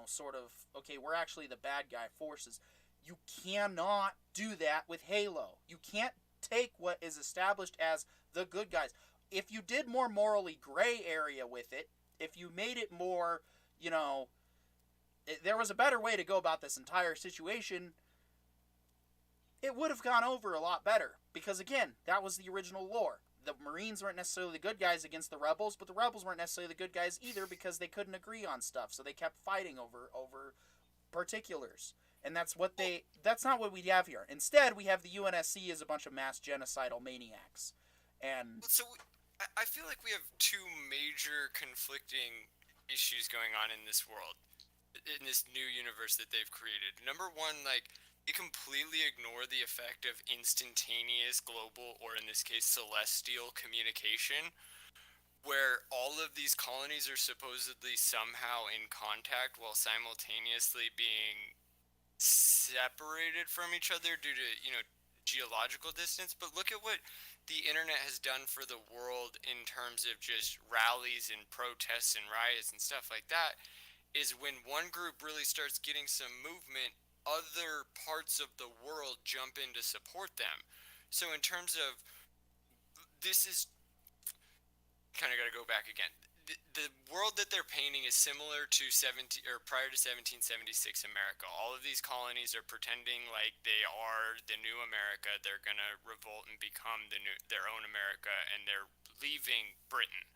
Speaker 1: sort of, okay, we're actually the bad guy forces. You cannot do that with Halo. You can't take what is established as the good guys. If you did more morally gray area with it, if you made it more, there was a better way to go about this entire situation, it would have gone over a lot better. Because, again, that was the original lore. The Marines weren't necessarily the good guys against the Rebels, but the Rebels weren't necessarily the good guys either, because they couldn't agree on stuff, so they kept fighting over particulars. And that's not what we have here. Instead, we have the UNSC as a bunch of mass genocidal maniacs. And
Speaker 3: so I feel like we have two major conflicting issues going on in this world, in this new universe that they've created. Number one, they completely ignore the effect of instantaneous global, or in this case celestial, communication, where all of these colonies are supposedly somehow in contact while simultaneously being separated from each other due to geological distance. But look at what the internet has done for the world in terms of just rallies and protests and riots and stuff like that, is when one group really starts getting some movement, other parts of the world jump in to support them. So in terms of, this is kind of got to go back again. The world that they're painting is similar to prior to 1776 America. All of these colonies are pretending like they are the new America. They're gonna revolt and become their own America, and they're leaving Britain.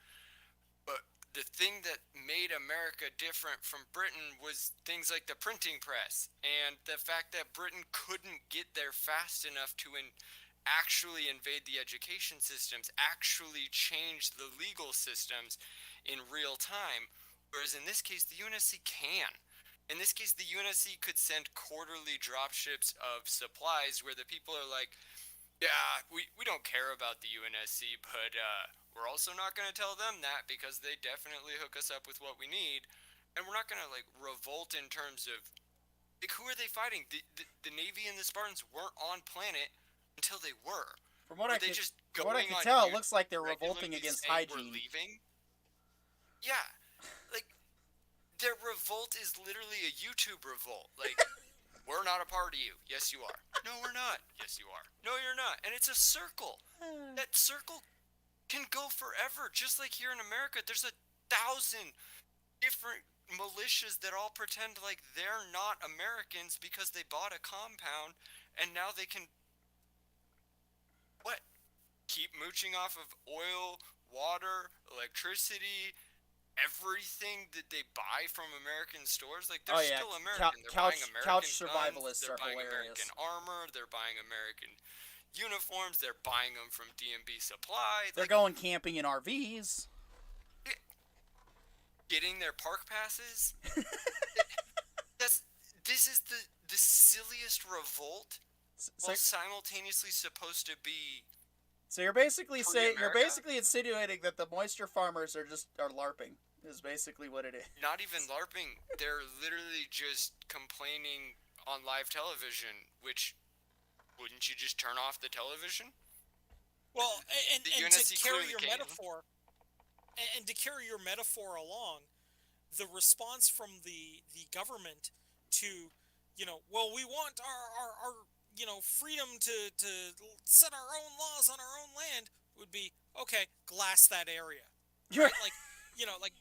Speaker 3: But the thing that made America different from Britain was things like the printing press and the fact that Britain couldn't get there fast enough to actually invade the education systems, actually change the legal systems in real time. Whereas in this case, the UNSC can. In this case, the UNSC could send quarterly dropships of supplies where the people are like, yeah, we don't care about the UNSC, but we're also not going to tell them that because they definitely hook us up with what we need. And we're not going to, like, revolt in terms of, like, who are they fighting? The Navy and the Spartans weren't on planet until they were.
Speaker 1: From what I
Speaker 3: they
Speaker 1: can,
Speaker 3: just
Speaker 1: from what I
Speaker 3: going
Speaker 1: can
Speaker 3: on
Speaker 1: tell, it
Speaker 3: YouTube
Speaker 1: looks like they're revolting
Speaker 3: regularly
Speaker 1: against
Speaker 3: saying we're
Speaker 1: hygiene.
Speaker 3: leaving? Yeah. Like, their revolt is literally a YouTube revolt. Like, we're not a part of you. Yes, you are. No, we're not. Yes, you are. No, you're not. And it's a circle. That circle can go forever. Just like here in America, there's 1,000 different militias that all pretend like they're not Americans because they bought a compound and now they can, what? Keep mooching off of oil, water, electricity, everything that they buy from American stores. Like, they're still American. They're buying American
Speaker 1: couch
Speaker 3: guns,
Speaker 1: survivalists
Speaker 3: they're
Speaker 1: are
Speaker 3: buying
Speaker 1: hilarious.
Speaker 3: American armor, they're buying American uniforms, they're buying them from DMB Supply.
Speaker 1: They're going camping in RVs.
Speaker 3: Getting their park passes. This is the silliest revolt while simultaneously supposed to be.
Speaker 1: So you're basically saying, you're
Speaker 3: America?
Speaker 1: basically insinuating that the moisture farmers are LARPing. Is basically what it is.
Speaker 3: Not even LARPing. They're literally just complaining on live television, which, wouldn't you just turn off the television?
Speaker 2: Well, and to
Speaker 3: UNSC
Speaker 2: carry
Speaker 3: clearly
Speaker 2: your
Speaker 3: can.
Speaker 2: metaphor, and to carry your metaphor along, the response from the government to, well, we want our freedom to set our own laws on our own land would be, okay, glass that area. Right? Like,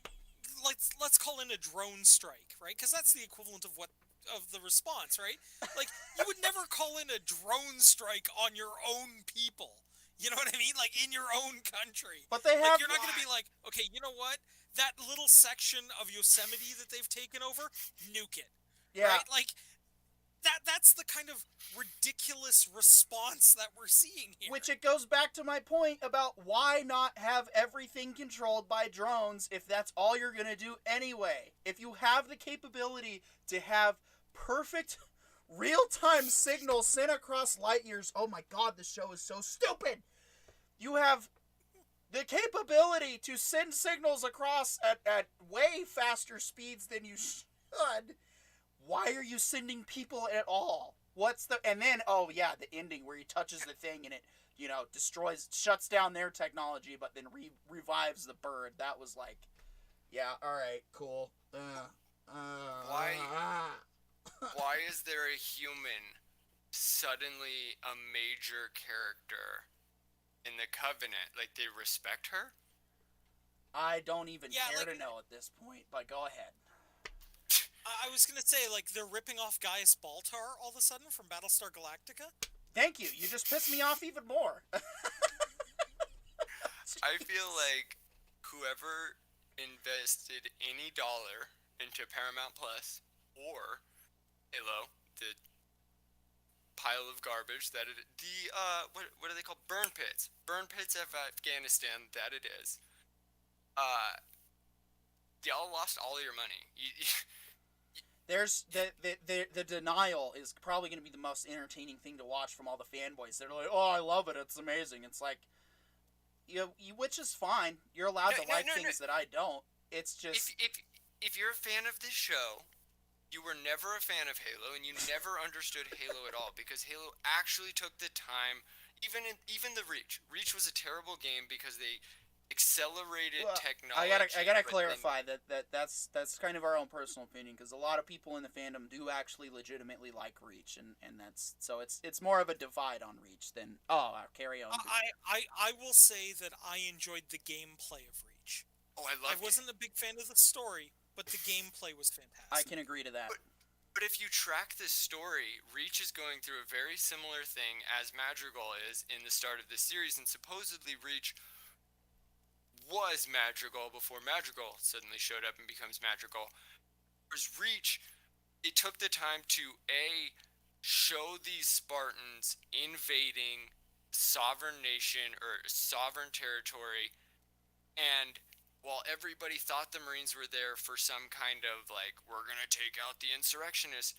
Speaker 2: let's call in a drone strike, right? Because that's the equivalent of the response, right? Like, you would never call in a drone strike on your own people. You know what I mean? Like, in your own country.
Speaker 1: But they have.
Speaker 2: Like, you're not going to be like, okay, you know what? That little section of Yosemite that they've taken over, nuke it.
Speaker 1: Yeah.
Speaker 2: Right? Like, that's the kind of ridiculous response that we're seeing here.
Speaker 1: Which it goes back to my point about why not have everything controlled by drones if that's all you're going to do anyway. If you have the capability to have perfect real-time signals sent across light years, oh my god, this show is so stupid! You have the capability to send signals across at way faster speeds than you should. Why are you sending people at all? And then, oh yeah, the ending where he touches the thing and it, shuts down their technology, but then revives the bird. That was like, yeah, alright, cool.
Speaker 3: Why is there a human suddenly a major character in the Covenant? Like, they respect her?
Speaker 1: I don't even care to know at this point, but go ahead.
Speaker 2: I was going to say, like, they're ripping off Gaius Baltar all of a sudden from Battlestar Galactica?
Speaker 1: Thank you. You just pissed me off even more.
Speaker 3: I feel like whoever invested any dollar into Paramount Plus or Halo, the pile of garbage that what are they called? Burn pits of Afghanistan, that it is. Y'all lost all your money.
Speaker 1: There's the denial is probably going to be the most entertaining thing to watch from all the fanboys. They're like, "Oh, I love it. It's amazing." It's like, which is fine. You're allowed to like things that I don't. It's just
Speaker 3: if you're a fan of this show, you were never a fan of Halo, and you never understood Halo at all because Halo actually took the time. Even the Reach was a terrible game because they accelerated technology.
Speaker 1: I gotta clarify that's kind of our own personal opinion because a lot of people in the fandom do actually legitimately like Reach, and that's so it's more of a divide on Reach than carry on.
Speaker 2: I will say that I enjoyed the gameplay of Reach.
Speaker 3: Oh, I
Speaker 2: wasn't a big fan of the story, but the gameplay was fantastic.
Speaker 1: I can agree to that.
Speaker 3: But if you track this story, Reach is going through a very similar thing as Madrigal is in the start of this series, and supposedly Reach was Madrigal before Madrigal suddenly showed up and becomes Madrigal. Whereas Reach, it took the time to show these Spartans invading sovereign nation or sovereign territory, and while everybody thought the Marines were there for some kind of like, we're gonna take out the insurrectionists,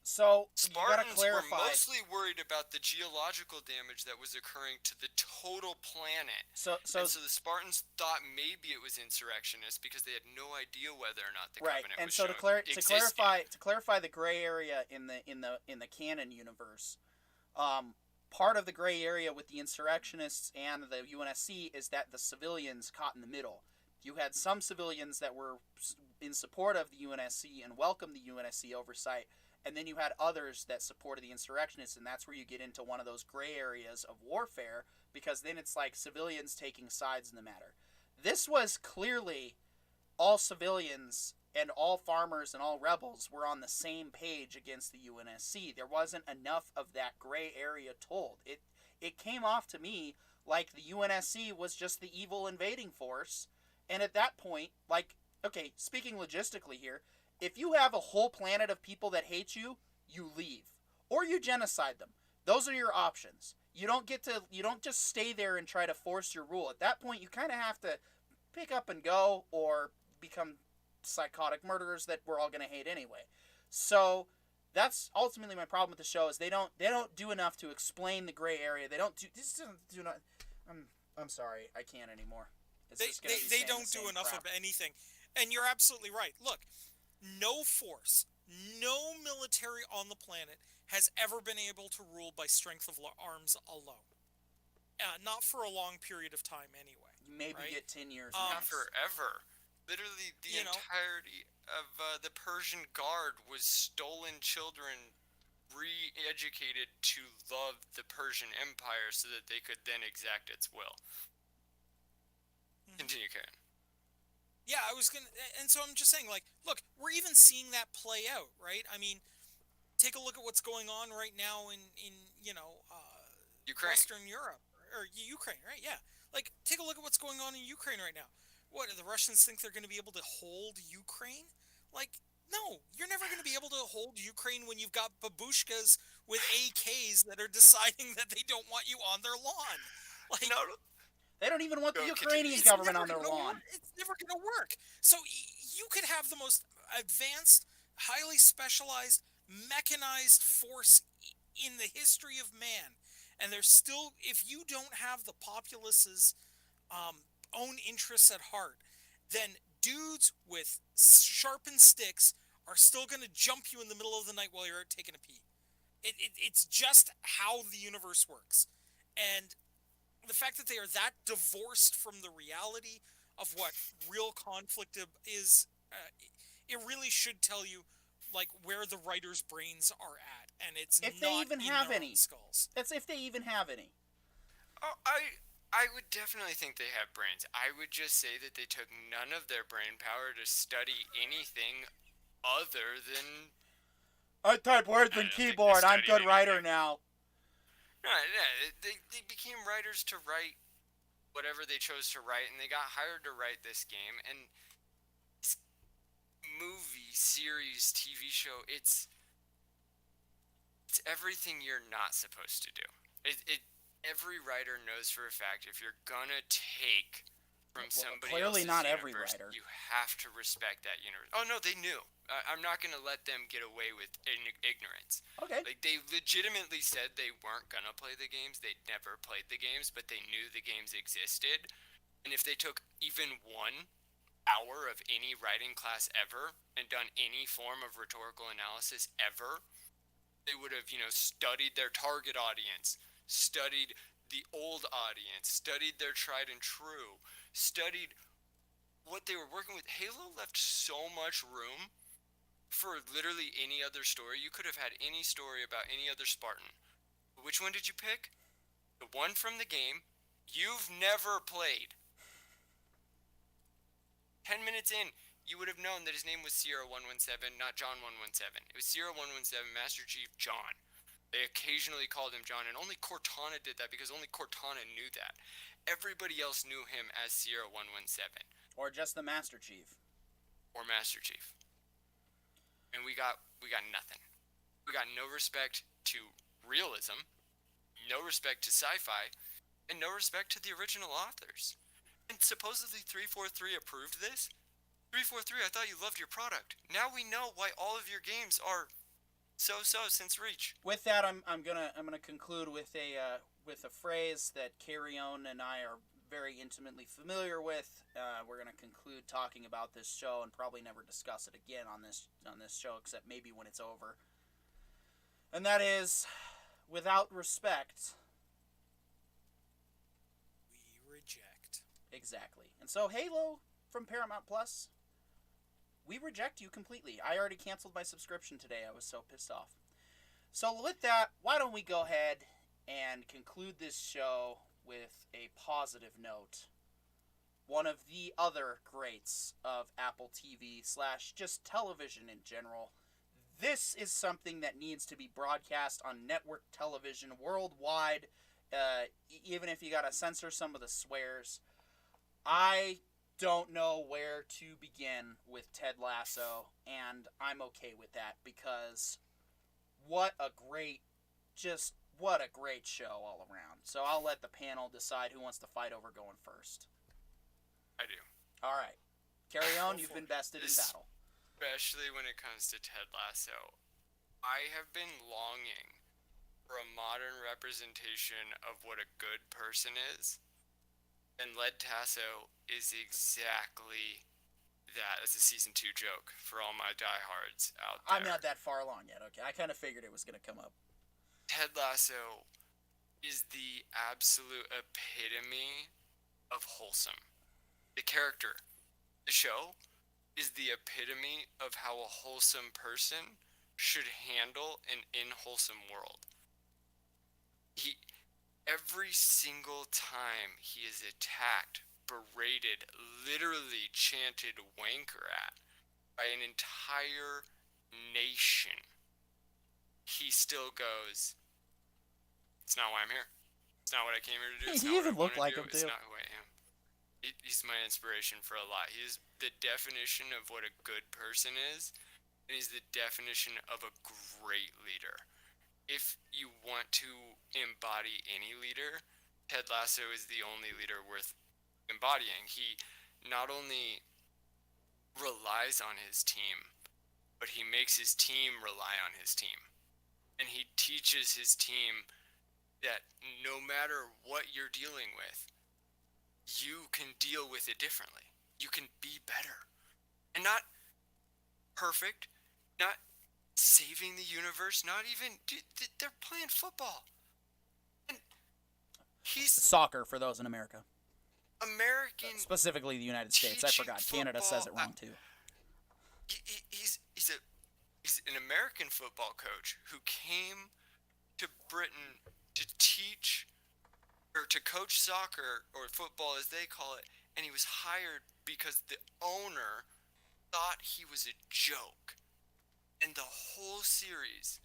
Speaker 1: So you gotta
Speaker 3: Spartans were
Speaker 1: clarify.
Speaker 3: mostly worried about the geological damage that was occurring to the total planet.
Speaker 1: So
Speaker 3: And so the Spartans thought maybe it was insurrectionists because they had no idea whether or not the
Speaker 1: right,
Speaker 3: Covenant
Speaker 1: and
Speaker 3: was
Speaker 1: so
Speaker 3: existed.
Speaker 1: to clarify the gray area in the canon universe, part of the gray area with the insurrectionists and the UNSC is that the civilians caught in the middle. You had some civilians that were in support of the UNSC and welcomed the UNSC oversight, and then you had others that supported the insurrectionists, and that's where you get into one of those gray areas of warfare, because then it's like civilians taking sides in the matter. This was clearly all civilians and all farmers and all rebels were on the same page against the UNSC. There wasn't enough of that gray area told. It came off to me like the UNSC was just the evil invading force, and at that point, like, okay, speaking logistically here, if you have a whole planet of people that hate you, you leave. Or you genocide them. Those are your options. You don't just stay there and try to force your rule. At that point, you kind of have to pick up and go or become psychotic murderers that we're all going to hate anyway. So that's ultimately my problem with the show is they don't do enough to explain the gray area. They don't do this doesn't do not I'm sorry, I can't anymore.
Speaker 2: They don't do enough of anything. And you're absolutely right. Look, no force, no military on the planet has ever been able to rule by strength of arms alone. Not for a long period of time, anyway.
Speaker 1: Maybe
Speaker 2: right?
Speaker 1: get 10 years.
Speaker 3: Not forever. Literally, the entirety of the Persian Guard was stolen children, re-educated to love the Persian Empire so that they could then exact its will. Continue, Karen.
Speaker 2: Yeah, I was gonna, and so I'm just saying, like, look, we're even seeing that play out, right? I mean, take a look at what's going on right now in
Speaker 3: Ukraine.
Speaker 2: Western Europe or Ukraine, right? Yeah, like, take a look at what's going on in Ukraine right now. What, the Russians think they're going to be able to hold Ukraine? Like, no, you're never going to be able to hold Ukraine when you've got babushkas with AKs that are deciding that they don't want you on their lawn. Like,
Speaker 3: no.
Speaker 1: They don't even want the Ukrainian government on their lawn.
Speaker 2: It's never going to work. So you could have the most advanced, highly specialized, mechanized force in the history of man, and there's still, if you don't have the populace's own interests at heart, then dudes with sharpened sticks are still going to jump you in the middle of the night while you're taking a pee. It's just how the universe works. And the fact that they are that divorced from the reality of what real conflict is, it really should tell you, like, where the writers' brains are at, and it's
Speaker 1: if
Speaker 2: not
Speaker 1: they even
Speaker 2: in
Speaker 1: have
Speaker 2: their
Speaker 1: any
Speaker 2: own skulls.
Speaker 1: That's if they even have any.
Speaker 3: Oh, I would definitely think they have brains. I would just say that they took none of their brain power to study anything other than.
Speaker 1: I type words on keyboard. I'm good writer now.
Speaker 3: No, they became writers to write whatever they chose to write, and they got hired to write this game. And this movie, series, TV show, it's everything you're not supposed to do. Every writer knows for a fact if you're gonna take from somebody
Speaker 1: clearly
Speaker 3: else's
Speaker 1: not
Speaker 3: universe,
Speaker 1: every writer.
Speaker 3: you have to respect that universe. Oh no, they knew. I'm not gonna let them get away with ignorance.
Speaker 1: Okay.
Speaker 3: Like, they legitimately said they weren't gonna play the games. They'd never played the games, but they knew the games existed. And if they took even 1 hour of any writing class ever and done any form of rhetorical analysis ever, they would have, studied their target audience, studied the old audience, studied their tried and true, studied what they were working with. Halo left so much room for literally any other story. You could have had any story about any other Spartan. Which one did you pick? The one from the game you've never played. 10 minutes in, you would have known that his name was Sierra 117, not John 117. It was Sierra 117, Master Chief John. They occasionally called him John, and only Cortana did that because only Cortana knew that. everybody else knew him as Sierra 117
Speaker 1: Or just the Master Chief.
Speaker 3: or Master Chief. And we got nothing. We got no respect to realism, no respect to sci-fi, and no respect to the original authors. And supposedly 343 approved this? 343, I thought you loved your product. Now we know why all of your games are so since Reach.
Speaker 1: With that, I'm gonna conclude with a phrase that Carrion and I are very intimately familiar with. We're gonna conclude talking about this show and probably never discuss it again on this show, except maybe when it's over. And that is, without respect,
Speaker 2: We reject.
Speaker 1: exactly. And so Halo from Paramount Plus, we reject you completely. I already canceled my subscription today. I was so pissed off. So with that, why don't we go ahead and conclude this show with a positive note. One of the other greats of Apple TV / just television in general. This is something that needs to be broadcast on network television worldwide, even if you gotta censor some of the swears. I don't know where to begin with Ted Lasso, and I'm okay with that because what a great show all around. So I'll let the panel decide who wants to fight over going first.
Speaker 3: I do.
Speaker 1: All right. Carry on. You've been bested in battle.
Speaker 3: Especially when it comes to Ted Lasso. I have been longing for a modern representation of what a good person is. And Led Tasso is exactly that as a season 2 joke for all my diehards out there.
Speaker 1: I'm not that far along yet, okay? I kind of figured it was going to come up.
Speaker 3: Ted Lasso is the absolute epitome of wholesome. The character, the show, is the epitome of how a wholesome person should handle an unwholesome world. Every single time he is attacked, berated, literally chanted wanker at by an entire nation, he still goes, it's not why I'm here. It's not what I came here to do. It's
Speaker 1: He
Speaker 3: not
Speaker 1: even
Speaker 3: what I
Speaker 1: looked like
Speaker 3: wanna do.
Speaker 1: him,
Speaker 3: It's
Speaker 1: too.
Speaker 3: not who I am. He's my inspiration for a lot. He is the definition of what a good person is, and he's the definition of a great leader. If you want to embody any leader, Ted Lasso is the only leader worth embodying. He not only relies on his team, but he makes his team rely on his team. And he teaches his team that no matter what you're dealing with, you can deal with it differently. You can be better. And not perfect, not saving the universe, not even, dude, they're playing football. And he's
Speaker 1: Soccer for those in America.
Speaker 3: American.
Speaker 1: Specifically the United States. I
Speaker 3: teaching
Speaker 1: forgot. Canada says it
Speaker 3: football.
Speaker 1: wrong, too.
Speaker 3: He's an American football coach who came to Britain to teach or to coach soccer or football as they call it, and he was hired because the owner thought he was a joke. And the whole series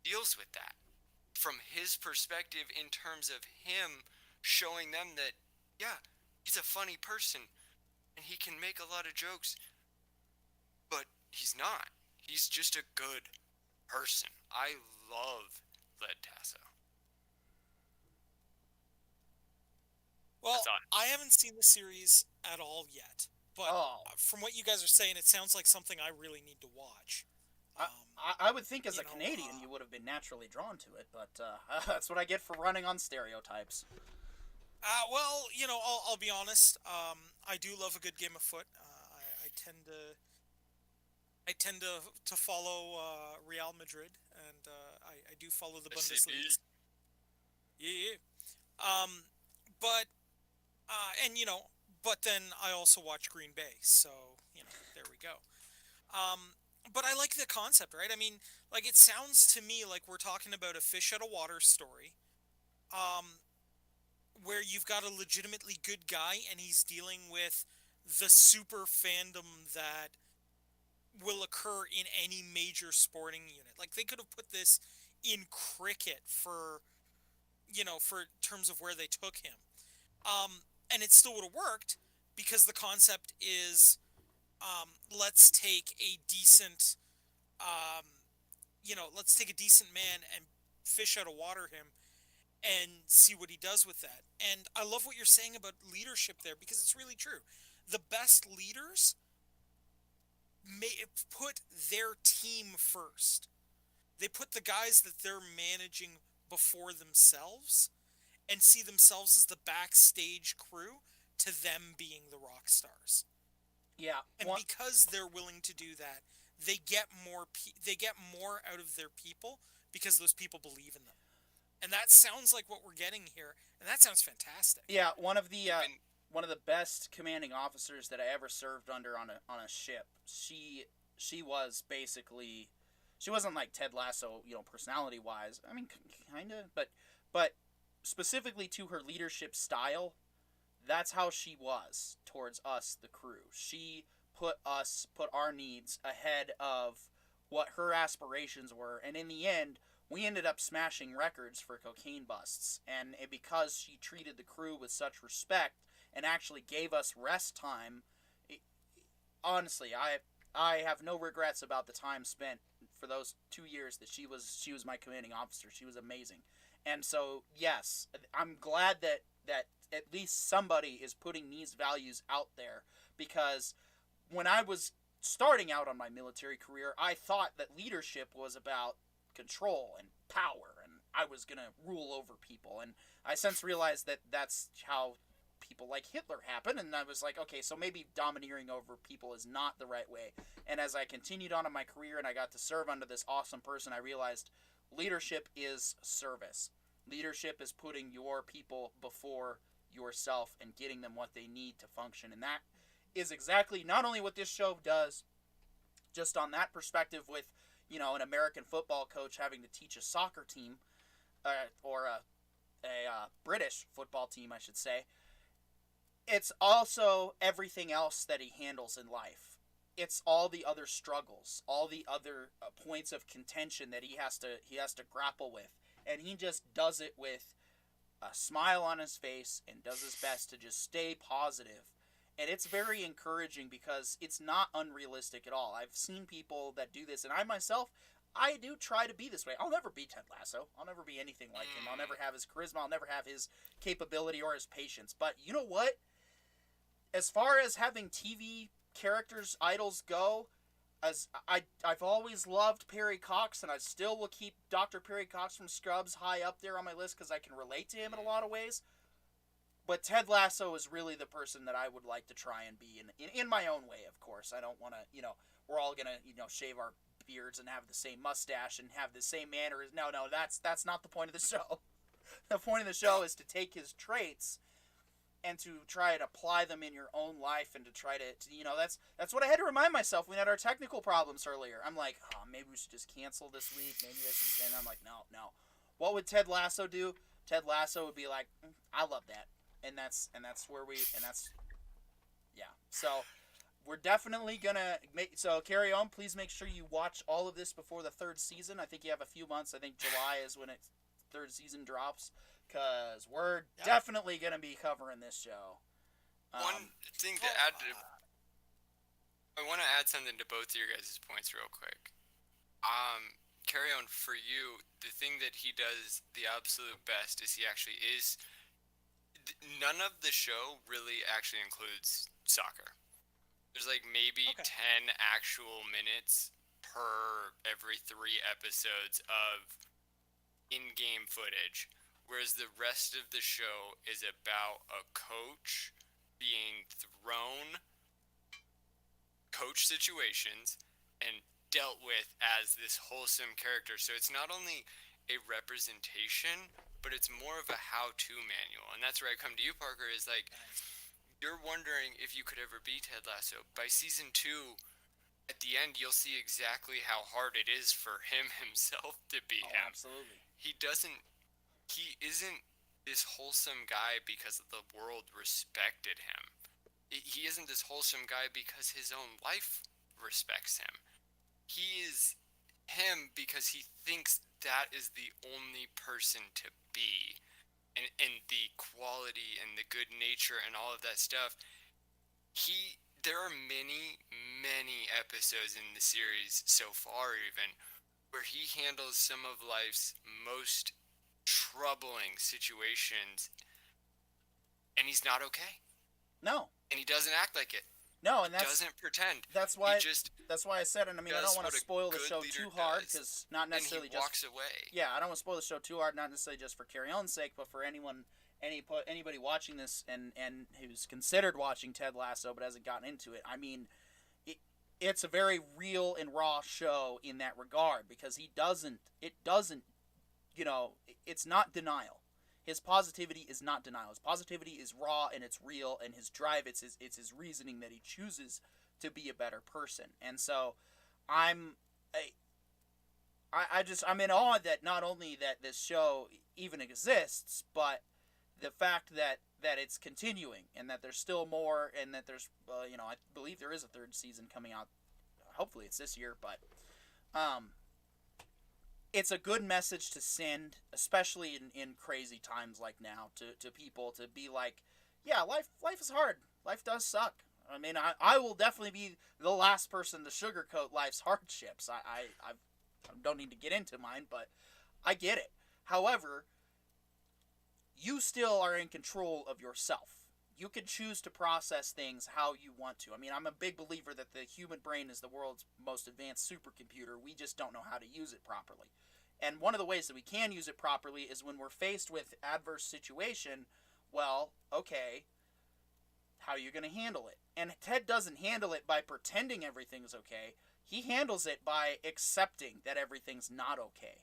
Speaker 3: deals with that from his perspective in terms of him showing them that, yeah, he's a funny person and he can make a lot of jokes, but he's not. He's just a good person. I love Led Tasso.
Speaker 2: Well,
Speaker 3: That's on.
Speaker 2: I haven't seen the series at all yet, but from what you guys are saying, it sounds like something I really need to watch.
Speaker 1: I would think as a
Speaker 2: you know,
Speaker 1: Canadian you would have been naturally drawn to it, but that's what I get for running on stereotypes.
Speaker 2: Well, you know, I'll be honest. I do love a good game of foot. I tend to follow Real Madrid, and I do follow the Bundesliga. Yeah. But and you know, but then I also watch Green Bay, so you know, there we go. But I like the concept, right? I mean, like it sounds to me like we're talking about a fish out of water story, where you've got a legitimately good guy and he's dealing with the super fandom that will occur in any major sporting unit. Like they could have put this in cricket for, you know, for terms of where they took him. And it still would have worked because the concept is, let's take a decent, um, let's take a decent man and fish out of water him and see what he does with that. And I love what you're saying about leadership there because it's really true. The best leaders may put their team first. They put the guys that they're managing before themselves and see themselves as the backstage crew to them being the rock stars.
Speaker 1: Yeah.
Speaker 2: And because they're willing to do that, they get more out of their people because those people believe in them. And that sounds like what we're getting here, and that sounds fantastic.
Speaker 1: Yeah, one of the best commanding officers that I ever served under on a ship. She was basically, she wasn't like Ted Lasso, personality wise. I mean, kind of, but specifically to her leadership style, that's how she was towards us, the crew. She put our needs ahead of what her aspirations were, and in the end, we ended up smashing records for cocaine busts. And because she treated the crew with such respect and actually gave us rest time, honestly, I have no regrets about the time spent for those 2 years that she was my commanding officer. She was amazing. And so, yes, I'm glad that at least somebody is putting these values out there, because when I was starting out on my military career, I thought that leadership was about control and power, and I was going to rule over people. And I since realized that that's how people like Hitler happen, and I was like, okay, so maybe domineering over people is not the right way. And as I continued on in my career and I got to serve under this awesome person, I realized leadership is service. Leadership is putting your people before yourself and getting them what they need to function. And that is exactly not only what this show does, just on that perspective with, an American football coach having to teach a soccer team, or a British football team, I should say. It's also everything else that he handles in life. It's all the other struggles, all the other points of contention that he has to grapple with, and he just does it with a smile on his face and does his best to just stay positive. And it's very encouraging because it's not unrealistic at all. I've seen people that do this, and I myself, I do try to be this way. I'll never be Ted Lasso. I'll never be anything like him. I'll never have his charisma. I'll never have his capability or his patience. But you know what? As far as having TV characters, idols go, as I've always loved Perry Cox, and I still will keep Dr. Perry Cox from Scrubs high up there on my list because I can relate to him in a lot of ways. But Ted Lasso is really the person that I would like to try and be in my own way, of course. I don't want to, we're all going to, shave our beards and have the same mustache and have the same manner. No, that's not the point of the show. The point of the show is to take his traits and to try and apply them in your own life, and to try to that's what I had to remind myself when we had our technical problems earlier. I'm like, maybe we should just cancel this week. Maybe this weekend. I'm like, no. What would Ted Lasso do? Ted Lasso would be like, I love that. And that's where yeah. So we're definitely gonna carry on. Please make sure you watch all of this before the third season. I think you have a few months. I think July is when its third season drops, because we're definitely gonna be covering this show.
Speaker 3: One thing to add I want to add something to both of your guys' points real quick. Carry on, for you, the thing that he does the absolute best is none of the show really actually includes soccer. There's like maybe 10 actual minutes per every 3 episodes of in-game footage, whereas the rest of the show is about a coach being thrown coach situations and dealt with as this wholesome character. So it's not only a representation, but it's more of a how-to manual. And that's where I come to you, Parker, is like, you're wondering if you could ever be Ted Lasso. By season 2, at the end, you'll see exactly how hard it is for him himself to be him.
Speaker 1: Absolutely.
Speaker 3: He isn't this wholesome guy because the world respected him. He isn't this wholesome guy because his own life respects him. He is him because he thinks that is the only person to be. and the quality and the good nature and all of that stuff. There are many episodes in the series so far even where he handles some of life's most troubling situations and he's not okay.
Speaker 1: No.
Speaker 3: And he doesn't act like it.
Speaker 1: No, and
Speaker 3: he doesn't pretend.
Speaker 1: That's why.
Speaker 3: He just
Speaker 1: that's why I said, and I mean, I don't want to spoil the show too hard because not necessarily
Speaker 3: and he walks away.
Speaker 1: Yeah, I don't want to spoil the show too hard, not necessarily just for Carry On's sake, but for anybody watching this and who's considered watching Ted Lasso but hasn't gotten into it. I mean, it's a very real and raw show in that regard because it doesn't, it's not denial. His positivity is not denial. His positivity is raw and it's real, and his drive, it's his reasoning that he chooses to be a better person. And so I'm in awe that not only that this show even exists, but the fact that it's continuing and that there's still more, and that there's I believe there is a third season coming out. Hopefully it's this year, but it's a good message to send, especially in crazy times like now, to people, to be like, yeah, life is hard. Life does suck. I mean, I will definitely be the last person to sugarcoat life's hardships. I don't need to get into mine, but I get it. However, you still are in control of yourself. You can choose to process things how you want to. I mean, I'm a big believer that the human brain is the world's most advanced supercomputer. We just don't know how to use it properly. And one of the ways that we can use it properly is when we're faced with adverse situation, well, okay, how are you going to handle it? And Ted doesn't handle it by pretending everything's okay. He handles it by accepting that everything's not okay.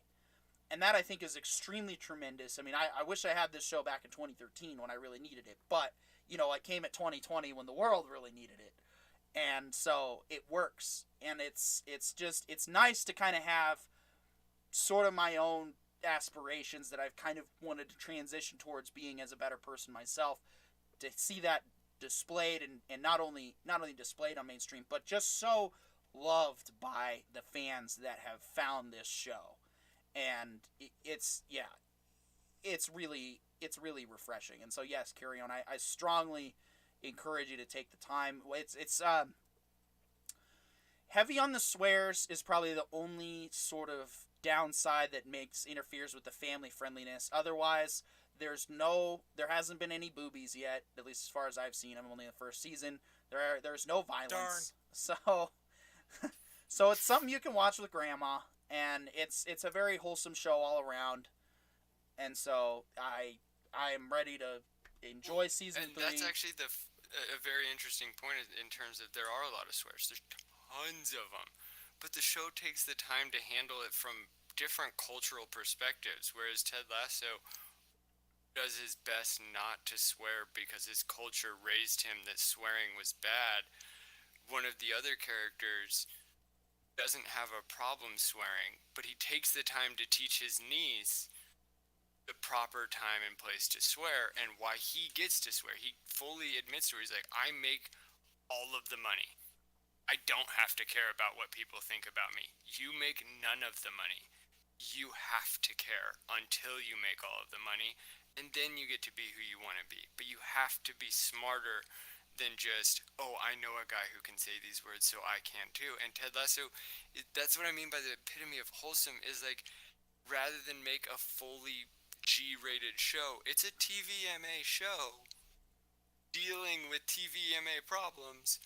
Speaker 1: And that, I think, is extremely tremendous. I mean, I wish I had this show back in 2013 when I really needed it. But, it came at 2020 when the world really needed it. And so it works. And it's nice to kind of have sort of my own aspirations that I've kind of wanted to transition towards being as a better person myself, to see that displayed and not only displayed on mainstream, but just so loved by the fans that have found this show. And it's really refreshing. And so yes, Carry On. I strongly encourage you to take the time. It's heavy on the swears is probably the only sort of downside that interferes with the family friendliness. Otherwise, there hasn't been any boobies yet, at least as far as I've seen. I'm only in the first season. There's no violence. Darn. So it's something you can watch with grandma. And it's a very wholesome show all around, and so I am ready to enjoy season 3.
Speaker 3: And that's actually a very interesting point in terms of there are a lot of swears. There's tons of them, but the show takes the time to handle it from different cultural perspectives. Whereas Ted Lasso does his best not to swear because his culture raised him that swearing was bad. One of the other characters doesn't have a problem swearing, but he takes the time to teach his niece the proper time and place to swear and why he gets to swear. He fully admits to it. He's like, I make all of the money. I don't have to care about what people think about me. You make none of the money. You have to care until you make all of the money, and then you get to be who you want to be. But you have to be smarter than just, oh, I know a guy who can say these words, so I can too. And Ted Lasso, that's what I mean by the epitome of wholesome, is like, rather than make a fully G-rated show, it's a TVMA show dealing with TVMA problems,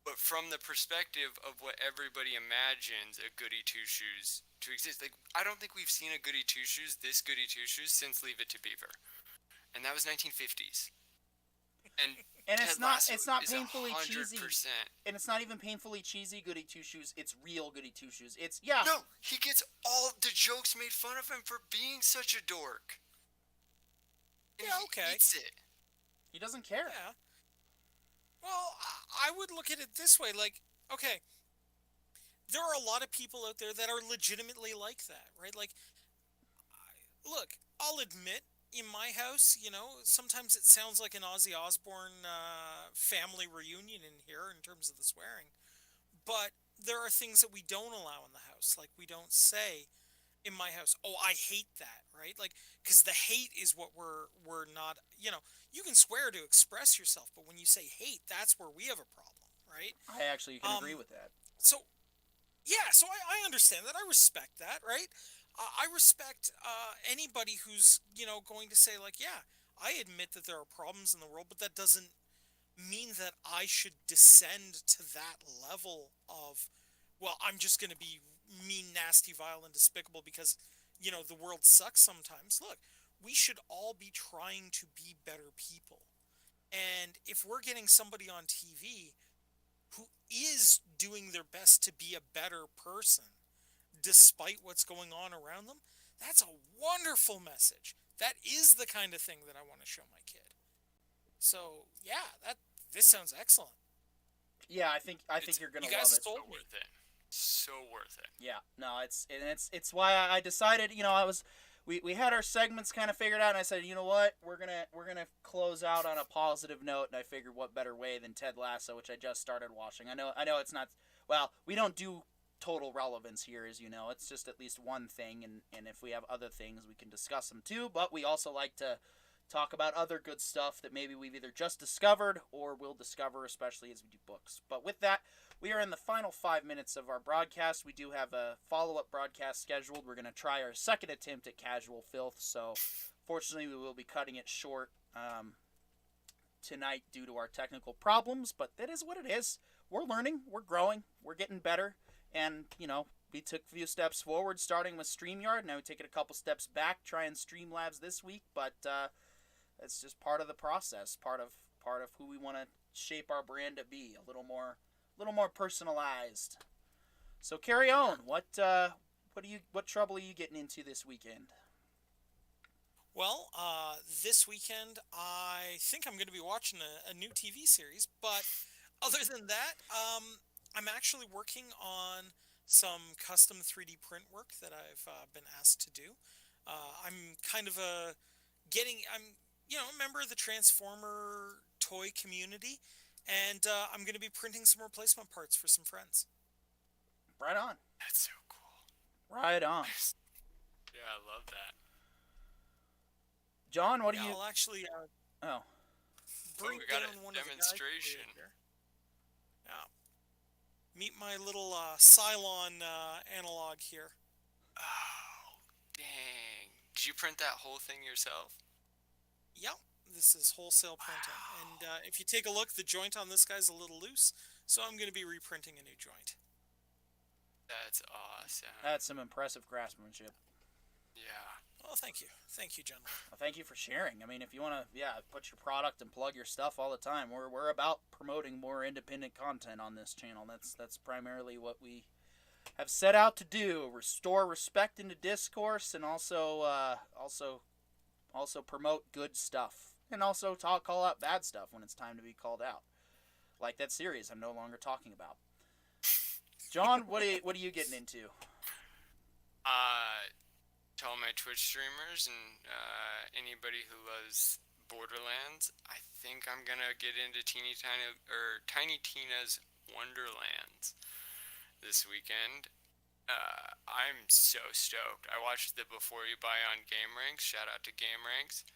Speaker 3: but from the perspective of what everybody imagines a goody two-shoes to exist. Like, I don't think we've seen a goody two-shoes, this goody two-shoes, since Leave It to Beaver. And that was 1950s. And
Speaker 1: it's not painfully
Speaker 3: 100%.
Speaker 1: cheesy. And it's not even painfully cheesy goody two shoes. It's real goody two shoes.
Speaker 3: No, he gets all the jokes made fun of him for being such a dork. And
Speaker 2: okay.
Speaker 3: He eats it.
Speaker 1: He doesn't care.
Speaker 2: Yeah. Well, I would look at it this way, like, okay, there are a lot of people out there that are legitimately like that, right? Like, look, I'll admit, in my house, sometimes it sounds like an Ozzy Osbourne family reunion in here in terms of the swearing. But there are things that we don't allow in the house. Like, we don't say, in my house. Oh, I hate that, right? Like, because the hate is what we're not. You can swear to express yourself, but when you say hate, that's where we have a problem, right?
Speaker 1: I actually can agree with that.
Speaker 2: So yeah, so I understand that. I respect that, right? I respect anybody who's going to say like, yeah, I admit that there are problems in the world, but that doesn't mean that I should descend to that level of, well, I'm just going to be mean, nasty, vile, and despicable because, the world sucks sometimes. Look, we should all be trying to be better people. And if we're getting somebody on TV who is doing their best to be a better person, despite what's going on around them, that's a wonderful message. That is the kind of thing that I want to show my kid. So, yeah, this sounds excellent.
Speaker 1: Yeah, I think you're gonna
Speaker 2: you guys
Speaker 1: love it.
Speaker 2: Sold
Speaker 3: So
Speaker 2: me.
Speaker 3: worth it. So worth it.
Speaker 1: Yeah, no, it's why I decided. We had our segments kind of figured out, and I said, you know what, we're gonna close out on a positive note, and I figured what better way than Ted Lasso, which I just started watching. I know it's not. Well, we don't do total relevance here, as you know. It's just at least one thing, and if we have other things, we can discuss them too. But we also like to talk about other good stuff that maybe we've either just discovered or will discover, especially as we do books. But with that, we are in the final 5 minutes of our broadcast. We do have a follow-up broadcast scheduled. We're going to try our second attempt at Casual Filth, so fortunately we will be cutting it short tonight due to our technical problems, but that is what it is. We're learning, we're growing, we're getting better, and, we took a few steps forward starting with StreamYard. Now we take it a couple steps back, trying Streamlabs this week, but it's just part of the process, part of who we want to shape our brand to be, a little more personalized. So carry on. What trouble are you getting into this weekend?
Speaker 2: Well, this weekend I think I'm going to be watching a new TV series, but other than that, I'm actually working on some custom 3D print work that I've been asked to do. I'm kind of I'm a member of the Transformer toy community, and I'm going to be printing some replacement parts for some friends.
Speaker 1: Right on.
Speaker 3: That's so cool.
Speaker 1: Right on.
Speaker 3: Yeah, I love that.
Speaker 1: John, what do you...
Speaker 2: I'll actually bring
Speaker 3: we got
Speaker 2: down
Speaker 3: a
Speaker 2: one
Speaker 3: demonstration.
Speaker 2: of the guys here. Yeah. Meet my little Cylon analog here.
Speaker 3: Oh, dang. Did you print that whole thing yourself?
Speaker 2: Yep, this is wholesale printing.
Speaker 3: Wow.
Speaker 2: And if you take a look, the joint on this guy's a little loose, so I'm going to be reprinting a new joint.
Speaker 3: That's awesome.
Speaker 1: That's some impressive craftsmanship.
Speaker 3: Yeah.
Speaker 2: Well, thank you. Thank you, gentlemen.
Speaker 1: Well, thank you for sharing. I mean, if you want to, put your product and plug your stuff all the time, we're about promoting more independent content on this channel. That's primarily what we have set out to do: restore respect into discourse, and also promote good stuff, and also call out bad stuff when it's time to be called out. Like that series I'm no longer talking about. John, what are you getting into?
Speaker 3: To all my Twitch streamers and anybody who loves Borderlands, I think I'm gonna get into Tiny Tina's Wonderlands this weekend. I'm so stoked. I watched the Before You Buy on Game Ranks. Shout out to Game Ranks.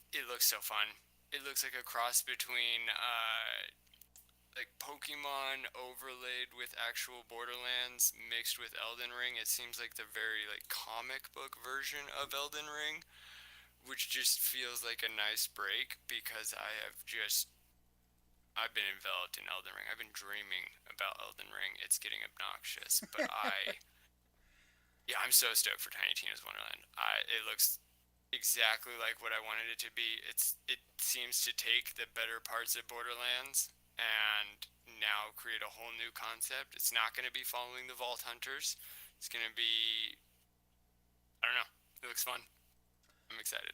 Speaker 3: It looks so fun. It looks like a cross between like Pokemon overlaid with actual Borderlands mixed with Elden Ring. It seems like the very comic book version of Elden Ring, which just feels like a nice break because I've been enveloped in Elden Ring. I've been dreaming about Elden Ring. It's getting obnoxious, but I'm so stoked for Tiny Tina's Wonderland. It looks exactly like what I wanted it to be. It seems to take the better parts of Borderlands and now create a whole new concept. It's not going to be following the Vault Hunters. It's going to be, I don't know. It looks fun. I'm excited.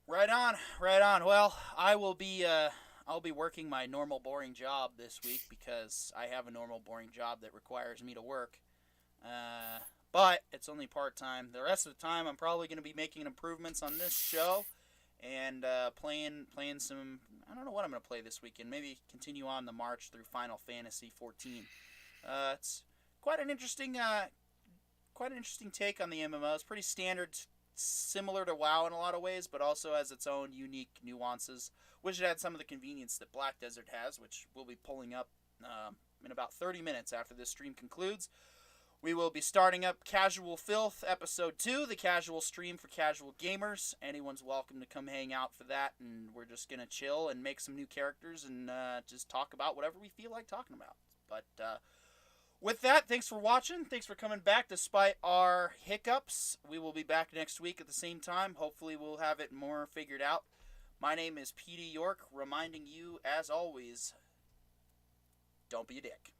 Speaker 1: Right on, right on. Well, I'll be working my normal boring job this week because I have a normal boring job that requires me to work. But it's only part-time. The rest of the time, I'm probably going to be making improvements on this show and playing some... I don't know what I'm going to play this weekend. Maybe continue on the march through Final Fantasy 14. It's quite an interesting quite an interesting take on the MMO. It's pretty standard, similar to WoW in a lot of ways, but also has its own unique nuances. Wish it had some of the convenience that Black Desert has, which we'll be pulling up in about 30 minutes after this stream concludes. We will be starting up Casual Filth Episode 2, the casual stream for casual gamers. Anyone's welcome to come hang out for that, and we're just going to chill and make some new characters and just talk about whatever we feel like talking about. But with that, thanks for watching. Thanks for coming back despite our hiccups. We will be back next week at the same time. Hopefully we'll have it more figured out. My name is Petey York, reminding you, as always, don't be a dick.